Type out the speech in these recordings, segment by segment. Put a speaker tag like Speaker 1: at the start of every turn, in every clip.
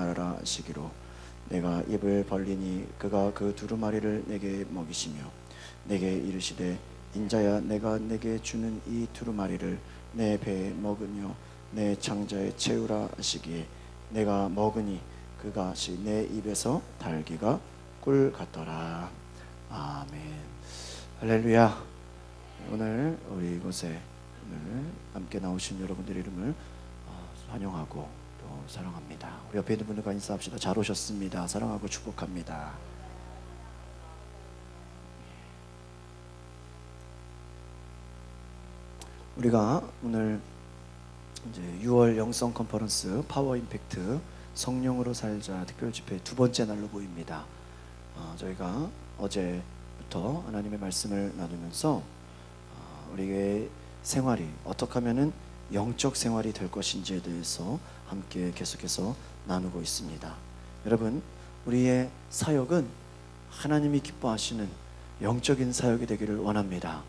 Speaker 1: 말하라 하시기로 내가 입을 벌리니 그가 그 두루마리를 내게 먹이시며 내게 이르시되 인자야 내가 내게 주는 이 두루마리를 내 배에 먹으며 내 창자에 채우라 하시기에 내가 먹으니 그것이 내 입에서 달기가 꿀 같더라. 아멘. 할렐루야. 오늘 우리 이곳에 오늘 함께 나오신 여러분들의 이름을 환영하고 또 사랑합니다. 우리 옆에 있는 분들과 인사합시다. 잘 오셨습니다. 사랑하고 축복합니다. 우리가 오늘 이제 6월 영성 컨퍼런스 파워 임팩트 성령으로 살자 특별 집회 두 번째 날로 보입니다. 저희가 어제부터 하나님의 말씀을 나누면서 우리의 생활이 어떻게 하면은 영적 생활이 될 것인지에 대해서 함께 계속해서 나누고 있습니다. 여러분, 우리의 사역은 하나님이 기뻐하시는 영적인 사역이 되기를 원합니다.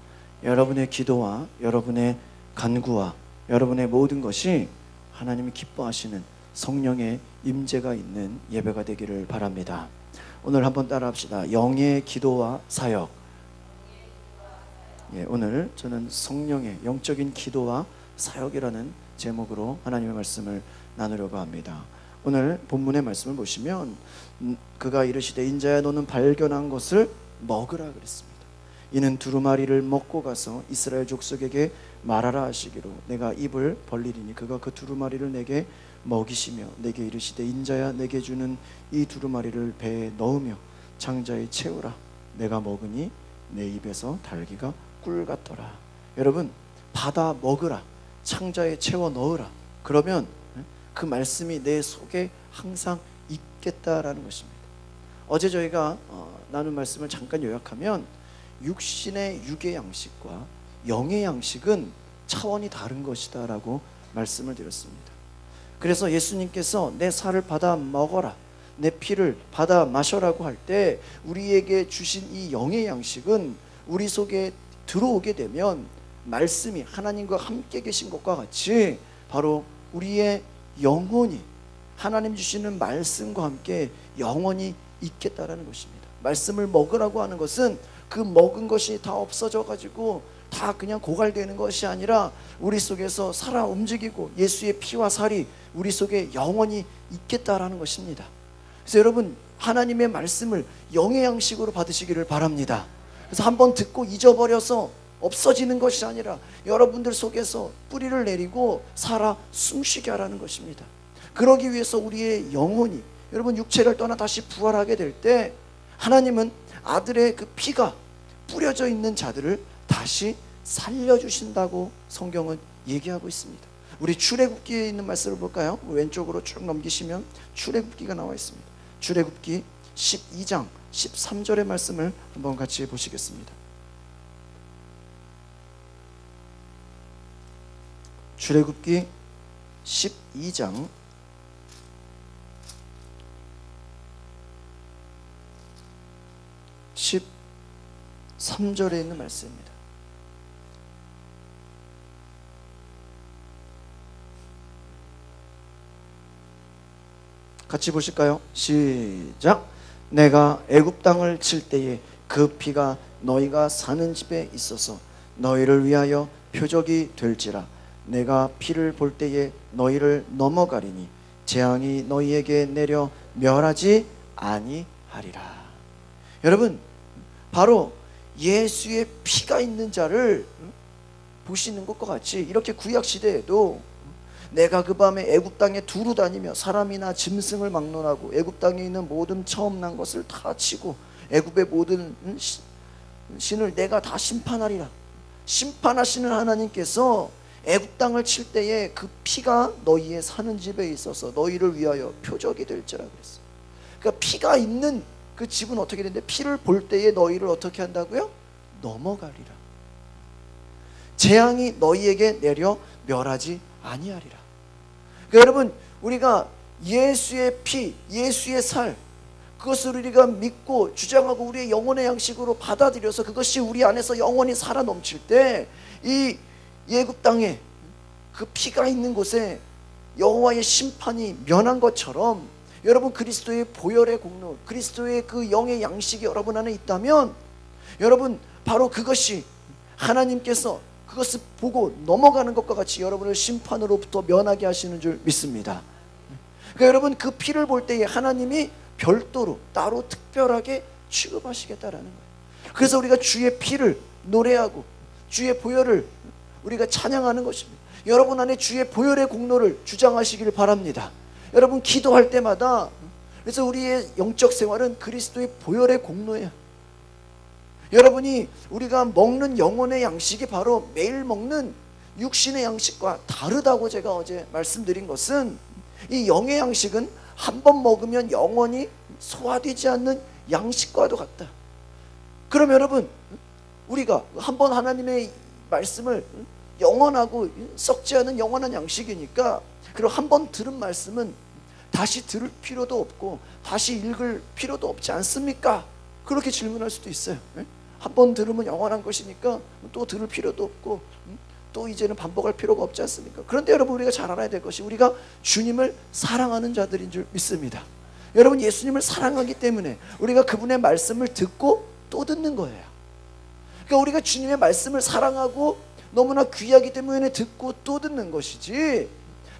Speaker 1: 여러분의 기도와 여러분의 간구와 여러분의 모든 것이 하나님이 기뻐하시는 성령의 임재가 있는 예배가 되기를 바랍니다. 오늘 한번 따라합시다. 영의 기도와 사역. 오늘 저는 성령의 영적인 기도와 사역이라는 제목으로 하나님의 말씀을 나누려고 합니다. 오늘 본문의 말씀을 보시면 그가 이르시되 인자야 너는 발견한 것을 먹으라 그랬습니다. 이는 두루마리를 먹고 가서 이스라엘 족속에게 말하라 하시기로 내가 입을 벌리리니 그가 그 두루마리를 내게 먹이시며 내게 이르시되 인자야 내게 주는 이 두루마리를 배에 넣으며 창자에 채우라. 내가 먹으니 내 입에서 달기가 꿀 같더라. 여러분, 받아 먹으라. 창자에 채워 넣으라. 그러면 그 말씀이 내 속에 항상 있겠다라는 것입니다. 어제 저희가 나눈 말씀을 잠깐 요약하면 육신의 육의 양식과 영의 양식은 차원이 다른 것이다 라고 말씀을 드렸습니다. 그래서 예수님께서 내 살을 받아 먹어라, 내 피를 받아 마셔라고 할 때 우리에게 주신 이 영의 양식은 우리 속에 들어오게 되면 말씀이 하나님과 함께 계신 것과 같이 바로 우리의 영혼이 하나님 주시는 말씀과 함께 영원히 있겠다라는 것입니다. 말씀을 먹으라고 하는 것은 그 먹은 것이 다 없어져 가지고 다 그냥 고갈되는 것이 아니라 우리 속에서 살아 움직이고 예수의 피와 살이 우리 속에 영원히 있겠다라는 것입니다. 그래서 여러분, 하나님의 말씀을 영의 양식으로 받으시기를 바랍니다. 그래서 한번 듣고 잊어버려서 없어지는 것이 아니라 여러분들 속에서 뿌리를 내리고 살아 숨쉬게 하라는 것입니다. 그러기 위해서 우리의 영혼이, 여러분, 육체를 떠나 다시 부활하게 될 때 하나님은 아들의 그 피가 뿌려져 있는 자들을 다시 살려주신다고 성경은 얘기하고 있습니다. 우리 출애굽기에 있는 말씀을 볼까요? 왼쪽으로 쭉 넘기시면 출애굽기가 나와 있습니다. 출애굽기 12장 13절의 말씀을 한번 같이 보시겠습니다. 출애굽기 12장 13절에 있는 말씀입니다. 같이 보실까요? 시작. 내가 애굽 땅을 칠 때에 그 피가 너희가 사는 집에 있어서 너희를 위하여 표적이 될지라. 내가 피를 볼 때에 너희를 넘어가리니 재앙이 너희에게 내려 멸하지 아니하리라. 여러분, 바로 예수의 피가 있는 자를 보시는 것과 같이 이렇게 구약 시대에도 내가 그 밤에 애굽 땅에 두루 다니며 사람이나 짐승을 막론하고 애굽 땅에 있는 모든 처음 난 것을 다 치고 애굽의 모든 신을 내가 다 심판하리라. 심판하시는 하나님께서 애굽 땅을 칠 때에 그 피가 너희의 사는 집에 있어서 너희를 위하여 표적이 될지라 그랬어요. 그러니까 피가 있는 그 집은 어떻게 되는데 피를 볼 때에 너희를 어떻게 한다고요? 넘어가리라. 재앙이 너희에게 내려 멸하지 아니하리라. 그러니까 여러분, 우리가 예수의 피, 예수의 살, 그것을 우리가 믿고 주장하고 우리의 영혼의 양식으로 받아들여서 그것이 우리 안에서 영원히 살아 넘칠 때 이 애굽 땅에 그 피가 있는 곳에 여호와의 심판이 면한 것처럼 여러분 그리스도의 보혈의 공로, 그리스도의 그 영의 양식이 여러분 안에 있다면 여러분 바로 그것이 하나님께서 그것을 보고 넘어가는 것과 같이 여러분을 심판으로부터 면하게 하시는 줄 믿습니다. 그러니까 여러분 그 피를 볼 때에 하나님이 별도로 따로 특별하게 취급하시겠다라는 거예요. 그래서 우리가 주의 피를 노래하고 주의 보혈을 우리가 찬양하는 것입니다. 여러분 안에 주의 보혈의 공로를 주장하시길 바랍니다. 여러분 기도할 때마다, 그래서 우리의 영적 생활은 그리스도의 보혈의 공로예요. 여러분이 우리가 먹는 영혼의 양식이 바로 매일 먹는 육신의 양식과 다르다고 제가 어제 말씀드린 것은, 이 영의 양식은 한 번 먹으면 영원히 소화되지 않는 양식과도 같다. 그럼 여러분 우리가 한 번 하나님의 말씀을 영원하고 썩지 않은 영원한 양식이니까, 그리고 한 번 들은 말씀은 다시 들을 필요도 없고 다시 읽을 필요도 없지 않습니까? 그렇게 질문할 수도 있어요. 한 번 들으면 영원한 것이니까 또 들을 필요도 없고 또 이제는 반복할 필요가 없지 않습니까? 그런데 여러분 우리가 잘 알아야 될 것이, 우리가 주님을 사랑하는 자들인 줄 믿습니다. 여러분 예수님을 사랑하기 때문에 우리가 그분의 말씀을 듣고 또 듣는 거예요. 그러니까 우리가 주님의 말씀을 사랑하고 너무나 귀하기 때문에 듣고 또 듣는 것이지,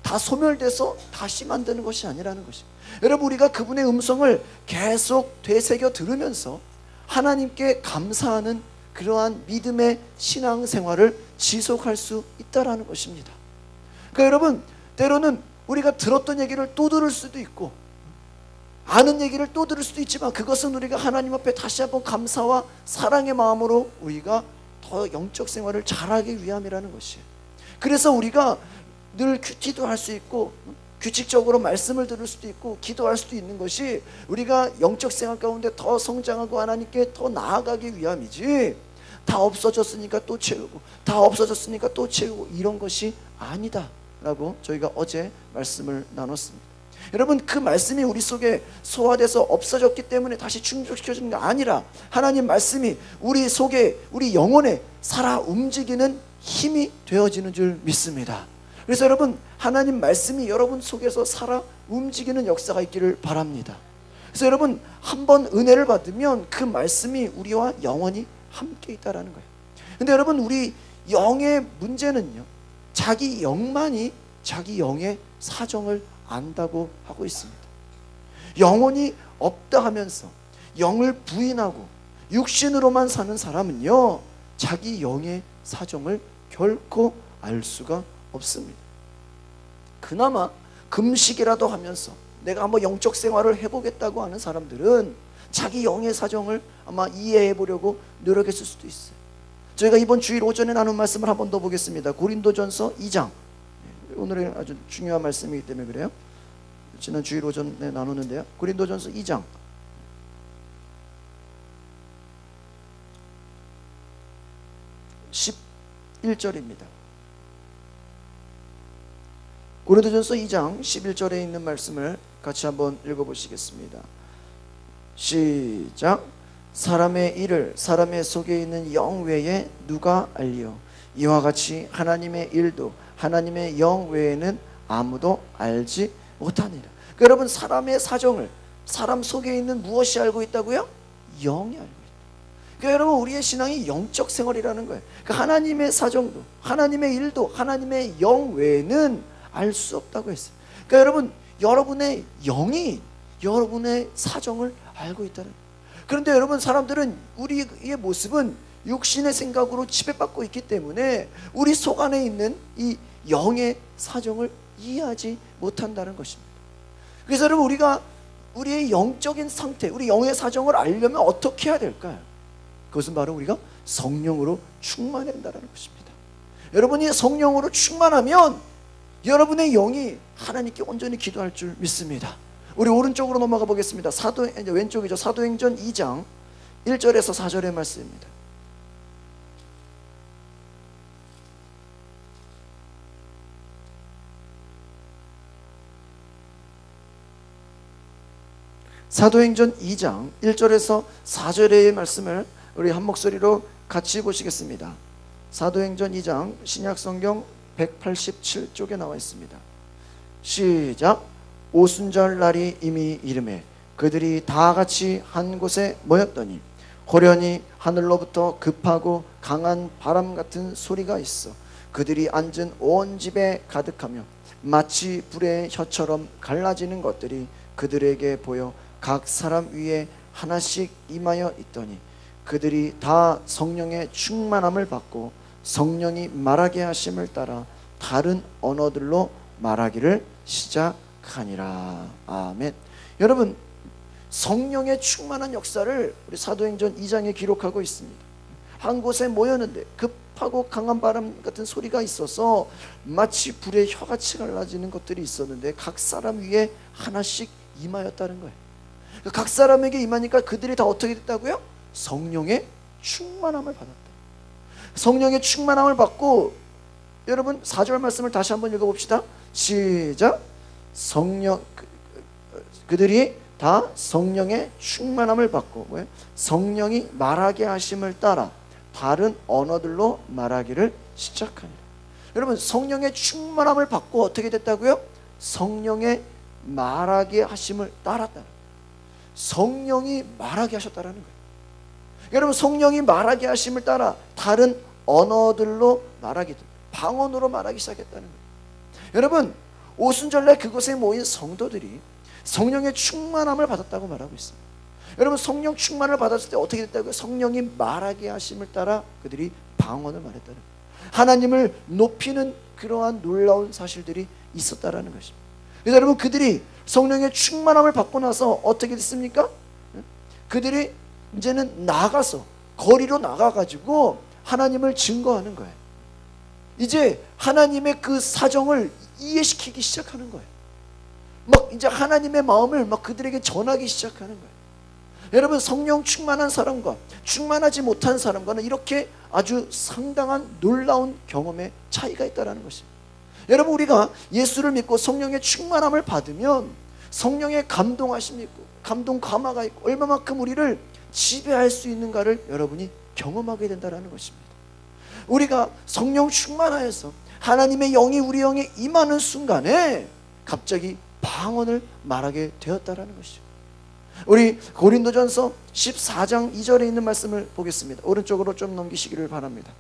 Speaker 1: 다 소멸돼서 다시 만드는 것이 아니라는 것입니다. 여러분 우리가 그분의 음성을 계속 되새겨 들으면서 하나님께 감사하는 그러한 믿음의 신앙생활을 지속할 수 있다는 것입니다. 그러니까 여러분 때로는 우리가 들었던 얘기를 또 들을 수도 있고 아는 얘기를 또 들을 수도 있지만, 그것은 우리가 하나님 앞에 다시 한번 감사와 사랑의 마음으로 우리가 더 영적 생활을 잘하기 위함이라는 것이에요. 그래서 우리가 늘 큐티도 할 수 있고 규칙적으로 말씀을 들을 수도 있고 기도할 수도 있는 것이, 우리가 영적 생활 가운데 더 성장하고 하나님께 더 나아가기 위함이지, 다 없어졌으니까 또 채우고 다 없어졌으니까 또 채우고 이런 것이 아니다 라고 저희가 어제 말씀을 나눴습니다. 여러분 그 말씀이 우리 속에 소화돼서 없어졌기 때문에 다시 충족시켜주는 게 아니라, 하나님 말씀이 우리 속에, 우리 영혼에 살아 움직이는 힘이 되어지는 줄 믿습니다. 그래서 여러분 하나님 말씀이 여러분 속에서 살아 움직이는 역사가 있기를 바랍니다. 그래서 여러분 한번 은혜를 받으면 그 말씀이 우리와 영원히 함께 있다라는 거예요. 근데 여러분 우리 영의 문제는요, 자기 영만이 자기 영의 사정을 안다고 하고 있습니다. 영혼이 없다 하면서 영을 부인하고 육신으로만 사는 사람은요, 자기 영의 사정을 결코 알 수가 없습니다. 그나마 금식이라도 하면서 내가 한번 영적 생활을 해보겠다고 하는 사람들은 자기 영의 사정을 아마 이해해 보려고 노력했을 수도 있어요. 저희가 이번 주일 오전에 나눈 말씀을 한번 더 보겠습니다. 고린도전서 2장, 오늘은 아주 중요한 말씀이기 때문에 그래요. 지난 주일 오전에 나누는데요, 고린도전서 2장 11절입니다. 고린도전서 2장 11절에 있는 말씀을 같이 한번 읽어보시겠습니다. 시작. 사람의 일을 사람의 속에 있는 영 외에 누가 알리요? 이와 같이 하나님의 일도 하나님의 영 외에는 아무도 알지 못하니라. 그러니까 여러분 사람의 사정을 사람 속에 있는 무엇이 알고 있다고요? 영이 알고 있다. 그러니까 여러분 우리의 신앙이 영적 생활이라는 거예요. 그러니까 하나님의 사정도 하나님의 일도 하나님의 영 외에는 알 수 없다고 했어요. 그러니까 여러분 여러분의 영이 여러분의 사정을 알고 있다는 거예요. 그런데 여러분 사람들은 우리의 모습은 육신의 생각으로 지배받고 있기 때문에 우리 속 안에 있는 이 영의 사정을 이해하지 못한다는 것입니다. 그래서 여러분 우리가 우리의 영적인 상태, 우리 영의 사정을 알려면 어떻게 해야 될까요? 그것은 바로 우리가 성령으로 충만해야 된다는 것입니다. 여러분이 성령으로 충만하면 여러분의 영이 하나님께 온전히 기도할 줄 믿습니다. 우리 오른쪽으로 넘어가 보겠습니다. 왼쪽이죠. 사도행전 2장 1절에서 4절의 말씀입니다. 사도행전 2장 1절에서 4절의 말씀을 우리 한 목소리로 같이 보시겠습니다. 사도행전 2장 신약성경 187쪽에 나와 있습니다. 시작. 오순절 날이 이미 이르매 그들이 다 같이 한 곳에 모였더니 호련히 하늘로부터 급하고 강한 바람 같은 소리가 있어 그들이 앉은 온 집에 가득하며 마치 불의 혀처럼 갈라지는 것들이 그들에게 보여 각 사람 위에 하나씩 임하여 있더니 그들이 다 성령의 충만함을 받고 성령이 말하게 하심을 따라 다른 언어들로 말하기를 시작하니라. 아멘. 여러분, 성령의 충만한 역사를 우리 사도행전 2장에 기록하고 있습니다. 한 곳에 모였는데 급하고 강한 바람 같은 소리가 있어서 마치 불의 혀같이 갈라지는 것들이 있었는데 각 사람 위에 하나씩 임하였다는 거예요. 각 사람에게 임하니까 그들이 다 어떻게 됐다고요? 성령의 충만함을 받았다. 성령의 충만함을 받고, 여러분 4절 말씀을 다시 한번 읽어봅시다. 시작. 그들이 다 성령의 충만함을 받고, 왜? 성령이 말하게 하심을 따라 다른 언어들로 말하기를 시작하니라. 여러분, 성령의 충만함을 받고 어떻게 됐다고요? 성령의 말하게 하심을 따랐다. 성령이 말하게 하셨다라는 거예요. 여러분, 성령이 말하게 하심을 따라 다른 언어들로 말하게 됩니다. 방언으로 말하기 시작했다는 거예요. 여러분, 오순절날 그곳에 모인 성도들이 성령의 충만함을 받았다고 말하고 있습니다. 여러분, 성령 충만을 받았을 때 어떻게 됐다고요? 성령이 말하게 하심을 따라 그들이 방언을 말했다는 거예요. 하나님을 높이는 그러한 놀라운 사실들이 있었다라는 것입니다. 그래서 여러분, 그들이 성령의 충만함을 받고 나서 어떻게 됐습니까? 그들이 이제는 나가서 거리로 나가가지고 하나님을 증거하는 거예요. 이제 하나님의 그 사정을 이해시키기 시작하는 거예요. 막 이제 하나님의 마음을 막 그들에게 전하기 시작하는 거예요. 여러분, 성령 충만한 사람과 충만하지 못한 사람과는 이렇게 아주 상당한 놀라운 경험의 차이가 있다는 것입니다. 여러분, 우리가 예수를 믿고 성령의 충만함을 받으면 성령의 감동하심이 있고 감동 감화가 있고 얼마만큼 우리를 지배할 수 있는가를 여러분이 경험하게 된다는 것입니다. 우리가 성령 충만하여서 하나님의 영이 우리 영에 임하는 순간에 갑자기 방언을 말하게 되었다는 것이죠. 우리 고린도전서 14장 2절에 있는 말씀을 보겠습니다. 오른쪽으로 좀 넘기시기를 바랍니다.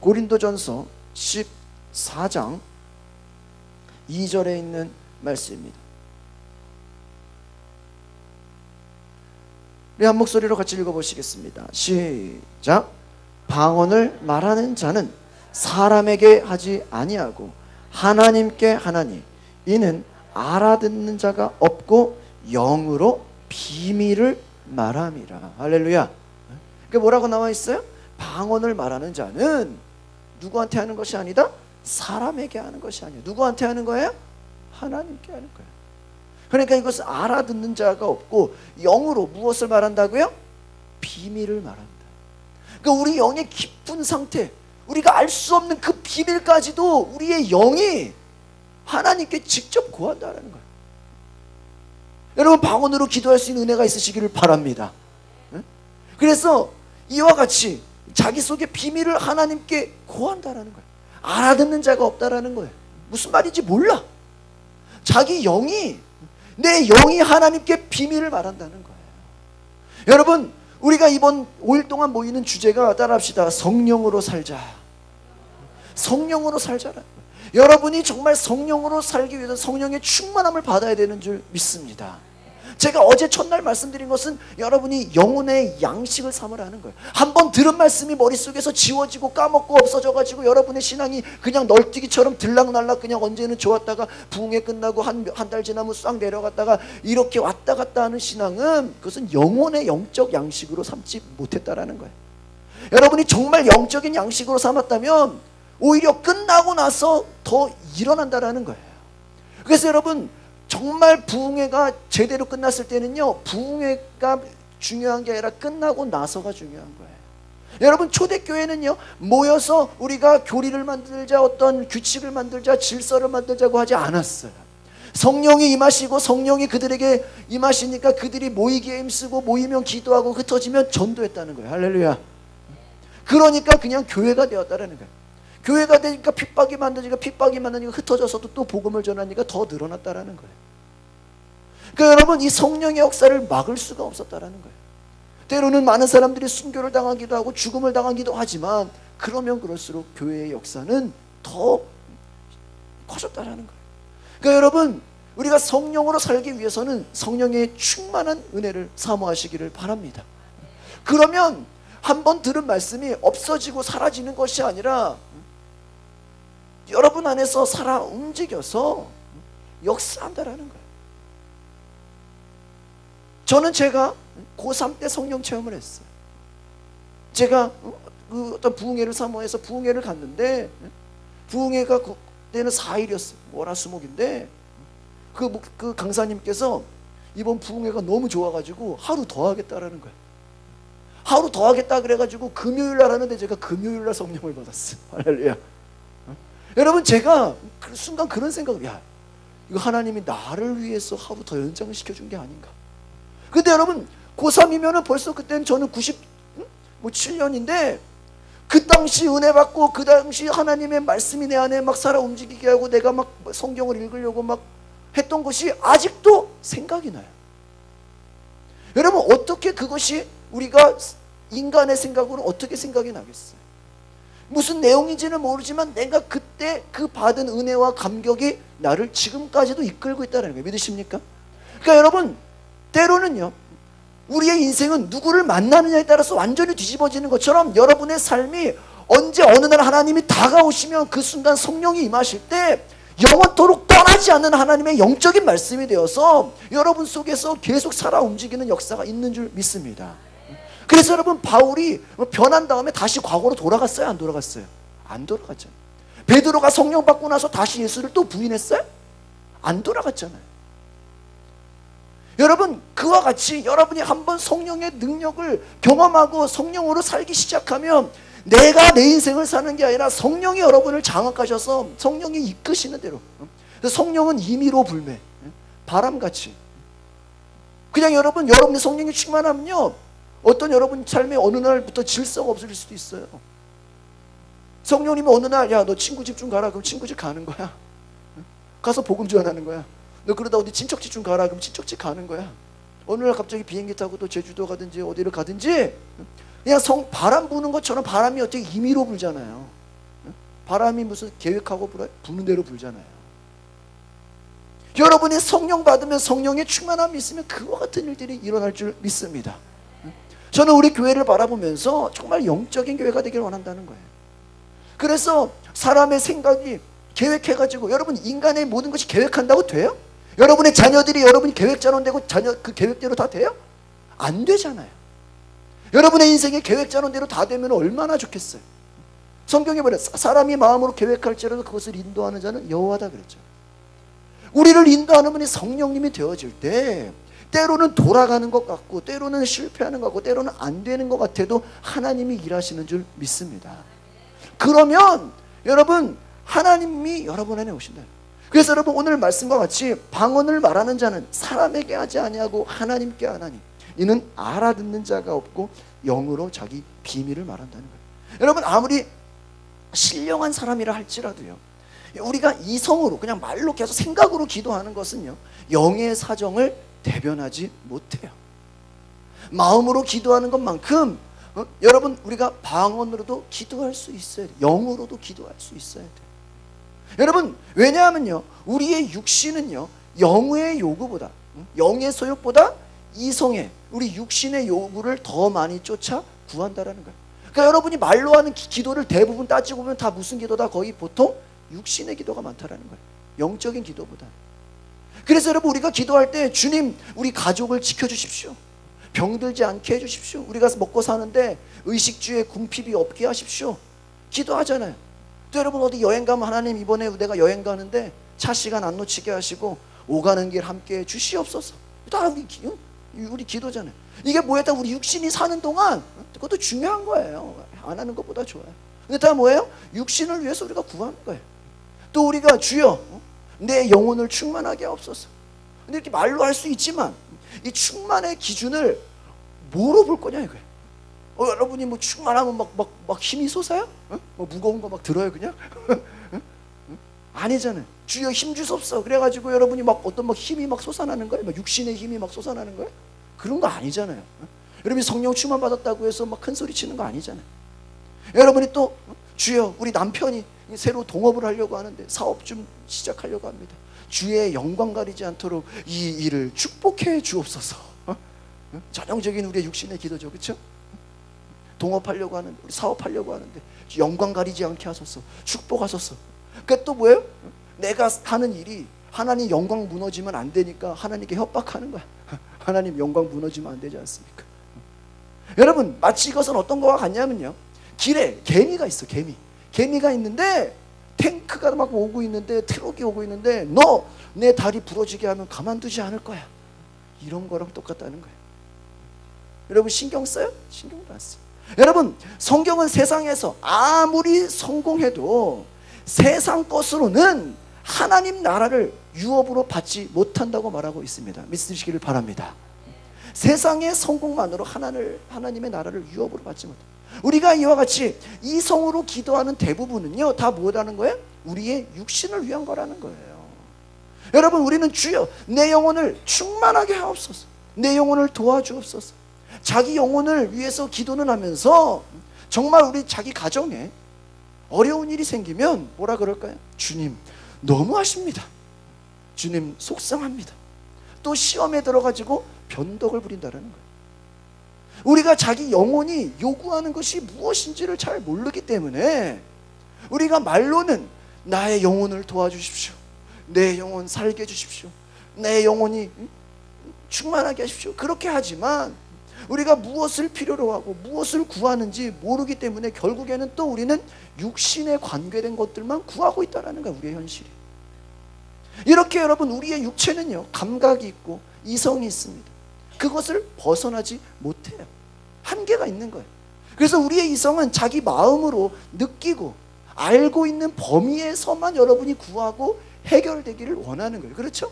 Speaker 1: 고린도전서 14장 2절에 있는 말씀입니다. 우리 한 목소리로 같이 읽어보시겠습니다. 시작. 방언을 말하는 자는 사람에게 하지 아니하고 하나님께 하나니 이는 알아듣는 자가 없고 영으로 비밀을 말함이라. 할렐루야. 그게 뭐라고 나와 있어요? 방언을 말하는 자는 누구한테 하는 것이 아니다? 사람에게 하는 것이 아니에요. 누구한테 하는 거예요? 하나님께 하는 거예요. 그러니까 이것은 알아듣는 자가 없고 영으로 무엇을 말한다고요? 비밀을 말한다. 그러니까 우리 영의 깊은 상태, 우리가 알 수 없는 그 비밀까지도 우리의 영이 하나님께 직접 고한다는 거예요. 여러분, 방언으로 기도할 수 있는 은혜가 있으시기를 바랍니다. 그래서 이와 같이 자기 속의 비밀을 하나님께 고한다라는 거예요. 알아듣는 자가 없다라는 거예요. 무슨 말인지 몰라. 자기 영이, 내 영이 하나님께 비밀을 말한다는 거예요. 여러분, 우리가 이번 5일 동안 모이는 주제가, 따라합시다. 성령으로 살자. 성령으로 살자라는 거예요. 여러분이 정말 성령으로 살기 위해서 성령의 충만함을 받아야 되는 줄 믿습니다. 제가 어제 첫날 말씀드린 것은 여러분이 영혼의 양식을 삼으라는 거예요. 한번 들은 말씀이 머릿속에서 지워지고 까먹고 없어져가지고 여러분의 신앙이 그냥 널뛰기처럼 들락날락 그냥 언제는 좋았다가 부흥회 끝나고 한 달 지나면 싹 내려갔다가 이렇게 왔다 갔다 하는 신앙은, 그것은 영혼의 영적 양식으로 삼지 못했다라는 거예요. 여러분이 정말 영적인 양식으로 삼았다면 오히려 끝나고 나서 더 일어난다라는 거예요. 그래서 여러분, 정말 부흥회가 제대로 끝났을 때는요, 부흥회가 중요한 게 아니라 끝나고 나서가 중요한 거예요. 여러분, 초대교회는요, 모여서 우리가 교리를 만들자, 어떤 규칙을 만들자, 질서를 만들자고 하지 않았어요. 성령이 임하시고 성령이 그들에게 임하시니까 그들이 모이기에 힘쓰고 모이면 기도하고 흩어지면 전도했다는 거예요. 할렐루야. 그러니까 그냥 교회가 되었다는 거예요. 교회가 되니까 핍박이 만드니까 흩어져서도 또 복음을 전하니까 더 늘어났다라는 거예요. 그러니까 여러분, 이 성령의 역사를 막을 수가 없었다라는 거예요. 때로는 많은 사람들이 순교를 당하기도 하고 죽음을 당하기도 하지만 그러면 그럴수록 교회의 역사는 더 커졌다라는 거예요. 그러니까 여러분, 우리가 성령으로 살기 위해서는 성령의 충만한 은혜를 사모하시기를 바랍니다. 그러면 한번 들은 말씀이 없어지고 사라지는 것이 아니라 여러분 안에서 살아 움직여서 역사한다라는 거예요. 저는 제가 고3 때 성령 체험을 했어요. 제가 그 어떤 부흥회를 사모해서 부흥회를 갔는데, 부흥회가 그때는 4일이었어요. 월화수목인데 그 강사님께서 이번 부흥회가 너무 좋아가지고 하루 더 하겠다라는 거예요. 하루 더 하겠다 그래가지고 금요일 날 하는데 제가 금요일 날 성령을 받았어요. 할렐루야. 여러분, 제가 그 순간 그런 생각을, 야, 이거 하나님이 나를 위해서 하루 더 연장을 시켜준 게 아닌가. 근데 여러분, 고3이면은 벌써 그때는 저는 97년인데 그 당시 은혜 받고 그 당시 하나님의 말씀이 내 안에 막 살아 움직이게 하고 내가 막 성경을 읽으려고 막 했던 것이 아직도 생각이 나요. 여러분, 어떻게 그것이 우리가 인간의 생각으로 어떻게 생각이 나겠어요? 무슨 내용인지는 모르지만 내가 그때 그 받은 은혜와 감격이 나를 지금까지도 이끌고 있다는 거예요. 믿으십니까? 그러니까 여러분, 때로는요, 우리의 인생은 누구를 만나느냐에 따라서 완전히 뒤집어지는 것처럼 여러분의 삶이 언제 어느 날 하나님이 다가오시면 그 순간 성령이 임하실 때 영원토록 떠나지 않는 하나님의 영적인 말씀이 되어서 여러분 속에서 계속 살아 움직이는 역사가 있는 줄 믿습니다. 그래서 여러분, 바울이 변한 다음에 다시 과거로 돌아갔어요? 안 돌아갔어요? 안 돌아갔잖아요. 베드로가 성령 받고 나서 다시 예수를 또 부인했어요? 안 돌아갔잖아요. 여러분, 그와 같이 여러분이 한번 성령의 능력을 경험하고 성령으로 살기 시작하면 내가 내 인생을 사는 게 아니라 성령이 여러분을 장악하셔서 성령이 이끄시는 대로, 성령은 임의로 불매, 바람같이 그냥 여러분의 성령이 충만하면요, 어떤 여러분 삶에 어느 날부터 질서가 없어질 수도 있어요. 성령님이 어느 날, 야, 너 친구 집 좀 가라. 그럼 친구 집 가는 거야. 가서 복음 전하는 거야. 너 그러다 어디 친척집 좀 가라. 그럼 친척집 가는 거야. 어느 날 갑자기 비행기 타고 또 제주도 가든지 어디를 가든지 그냥 바람 부는 것처럼 바람이 어떻게 임의로 불잖아요. 바람이 무슨 계획하고 부는 대로 불잖아요. 여러분이 성령 받으면 성령의 충만함이 있으면 그와 같은 일들이 일어날 줄 믿습니다. 저는 우리 교회를 바라보면서 정말 영적인 교회가 되기를 원한다는 거예요. 그래서 사람의 생각이 계획해가지고, 여러분, 인간의 모든 것이 계획한다고 돼요? 여러분의 자녀들이 여러분이 계획자론 되고 그 계획대로 다 돼요? 안 되잖아요. 여러분의 인생이 계획자론대로 다 되면 얼마나 좋겠어요. 성경에 보면 사람이 마음으로 계획할지라도 그것을 인도하는 자는 여호와다 그랬죠. 우리를 인도하는 분이 성령님이 되어질 때 때로는 돌아가는 것 같고 때로는 실패하는 것 같고 때로는 안 되는 것 같아도 하나님이 일하시는 줄 믿습니다. 그러면 여러분, 하나님이 여러분 안에 오신다. 그래서 여러분, 오늘 말씀과 같이 방언을 말하는 자는 사람에게 하지 아니하고 하나님께 하나니 이는 알아듣는 자가 없고 영으로 자기 비밀을 말한다는 거예요. 여러분, 아무리 신령한 사람이라 할지라도요, 우리가 이성으로 그냥 말로 계속 생각으로 기도하는 것은요, 영의 사정을 대변하지 못해요. 마음으로 기도하는 것만큼 여러분, 우리가 방언으로도 기도할 수 있어야 돼요. 영으로도 기도할 수 있어야 돼요. 여러분, 왜냐하면요, 우리의 육신은요, 영의 요구보다, 영의 소욕보다 이성의, 우리 육신의 요구를 더 많이 쫓아 구한다라는 거예요. 그러니까 여러분이 말로 하는 기도를 대부분 따지고 보면 다 무슨 기도다? 거의 보통 육신의 기도가 많다라는 거예요. 영적인 기도보다. 그래서 여러분, 우리가 기도할 때 주님, 우리 가족을 지켜주십시오. 병들지 않게 해주십시오. 우리가 먹고 사는데 의식주에 궁핍이 없게 하십시오. 기도하잖아요. 또 여러분, 어디 여행 가면 하나님, 이번에 내가 여행 가는데 차 시간 안 놓치게 하시고 오가는 길 함께 주시옵소서. 다 우리 기도잖아요. 이게 뭐예요? 다 우리 육신이 사는 동안 그것도 중요한 거예요. 안 하는 것보다 좋아요. 근데 다 뭐예요? 육신을 위해서 우리가 구하는 거예요. 또 우리가 주여 내 영혼을 충만하게 하옵소서. 근데 이렇게 말로 할 수 있지만 이 충만의 기준을 뭐로 볼 거냐 이거예요. 여러분이 뭐 충만하면 막 힘이 솟아요? 뭐 무거운 거 막 들어요 그냥? 아니잖아요. 주여 힘 주소서. 그래가지고 여러분이 막 어떤 막 힘이 막 솟아나는 거예요? 막 육신의 힘이 막 솟아나는 거예요? 그런 거 아니잖아요. 여러분이 성령 충만 받았다고 해서 막 큰 소리 치는 거 아니잖아요. 여러분이 또 주여 우리 남편이 새로 동업을 하려고 하는데 사업 좀 시작하려고 합니다. 주의 영광 가리지 않도록 이 일을 축복해 주옵소서. 전형적인 우리의 육신의 기도죠. 그렇죠? 동업하려고 하는데, 우리 사업하려고 하는데 영광 가리지 않게 하소서. 축복하소서. 그러니까 또 뭐예요? 내가 하는 일이 하나님 영광 무너지면 안 되니까 하나님께 협박하는 거야. 하나님 영광 무너지면 안 되지 않습니까? 여러분 마치 이것은 어떤 거와 같냐면요, 길에 개미가 있어. 개미가 있는데 탱크가 막 오고 있는데, 트럭이 오고 있는데, 너 내 다리 부러지게 하면 가만두지 않을 거야. 이런 거랑 똑같다는 거예요. 여러분 신경 써요? 신경도 안 써요. 여러분 성경은 세상에서 아무리 성공해도 세상 것으로는 하나님 나라를 유업으로 받지 못한다고 말하고 있습니다. 믿으시기를 바랍니다. 세상의 성공만으로 하나님의 나라를 유업으로 받지 못합니다. 우리가 이와 같이 이성으로 기도하는 대부분은요 다 뭐라는 거예요? 우리의 육신을 위한 거라는 거예요. 여러분 우리는 주여 내 영혼을 충만하게 하옵소서, 내 영혼을 도와주옵소서. 자기 영혼을 위해서 기도는 하면서 정말 우리 자기 가정에 어려운 일이 생기면 뭐라 그럴까요? 주님 너무하십니다, 주님 속상합니다. 또 시험에 들어가지고 변덕을 부린다는 거예요. 우리가 자기 영혼이 요구하는 것이 무엇인지를 잘 모르기 때문에 우리가 말로는 나의 영혼을 도와주십시오, 내 영혼 살게 해주십시오, 내 영혼이 충만하게 하십시오, 그렇게 하지만 우리가 무엇을 필요로 하고 무엇을 구하는지 모르기 때문에 결국에는 또 우리는 육신에 관계된 것들만 구하고 있다는 거야. 우리의 현실이 이렇게. 여러분 우리의 육체는요 감각이 있고 이성이 있습니다. 그것을 벗어나지 못해요. 한계가 있는 거예요. 그래서 우리의 이성은 자기 마음으로 느끼고 알고 있는 범위에서만 여러분이 구하고 해결되기를 원하는 거예요. 그렇죠?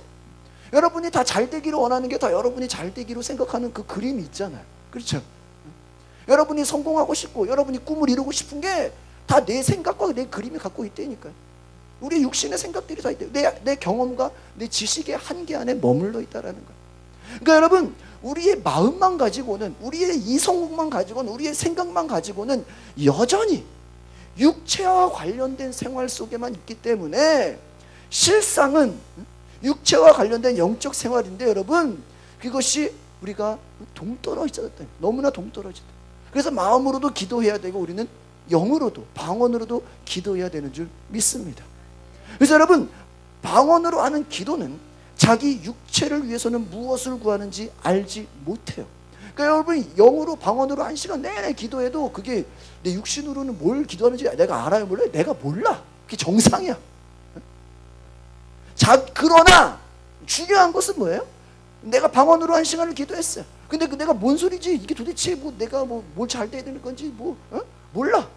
Speaker 1: 여러분이 다 잘 되기를 원하는 게 다 여러분이 잘 되기로 생각하는 그 그림이 있잖아요. 그렇죠? 여러분이 성공하고 싶고 여러분이 꿈을 이루고 싶은 게 다 내 생각과 내 그림이 갖고 있다니까요. 우리 육신의 생각들이 다 있대요. 내 경험과 내 지식의 한계 안에 머물러 있다는 거예요. 그러니까 여러분 우리의 마음만 가지고는, 우리의 이성만 가지고는, 우리의 생각만 가지고는 여전히 육체와 관련된 생활 속에만 있기 때문에 실상은 육체와 관련된 영적 생활인데 여러분 그것이 우리가 동떨어지다, 너무나 동떨어지다. 그래서 마음으로도 기도해야 되고 우리는 영으로도 방언으로도 기도해야 되는 줄 믿습니다. 그래서 여러분 방언으로 하는 기도는 자기 육체를 위해서는 무엇을 구하는지 알지 못해요. 그러니까 여러분 영으로 방언으로 1시간 내내 기도해도 그게 내 육신으로는 뭘 기도하는지 내가 알아요 몰라요? 내가 몰라. 그게 정상이야. 그러나 중요한 것은 뭐예요? 내가 방언으로 1시간을 기도했어요. 근데 내가 뭔 소리지? 이게 도대체 뭐 내가 뭐 뭘 잘 돼야 되는 건지 몰라.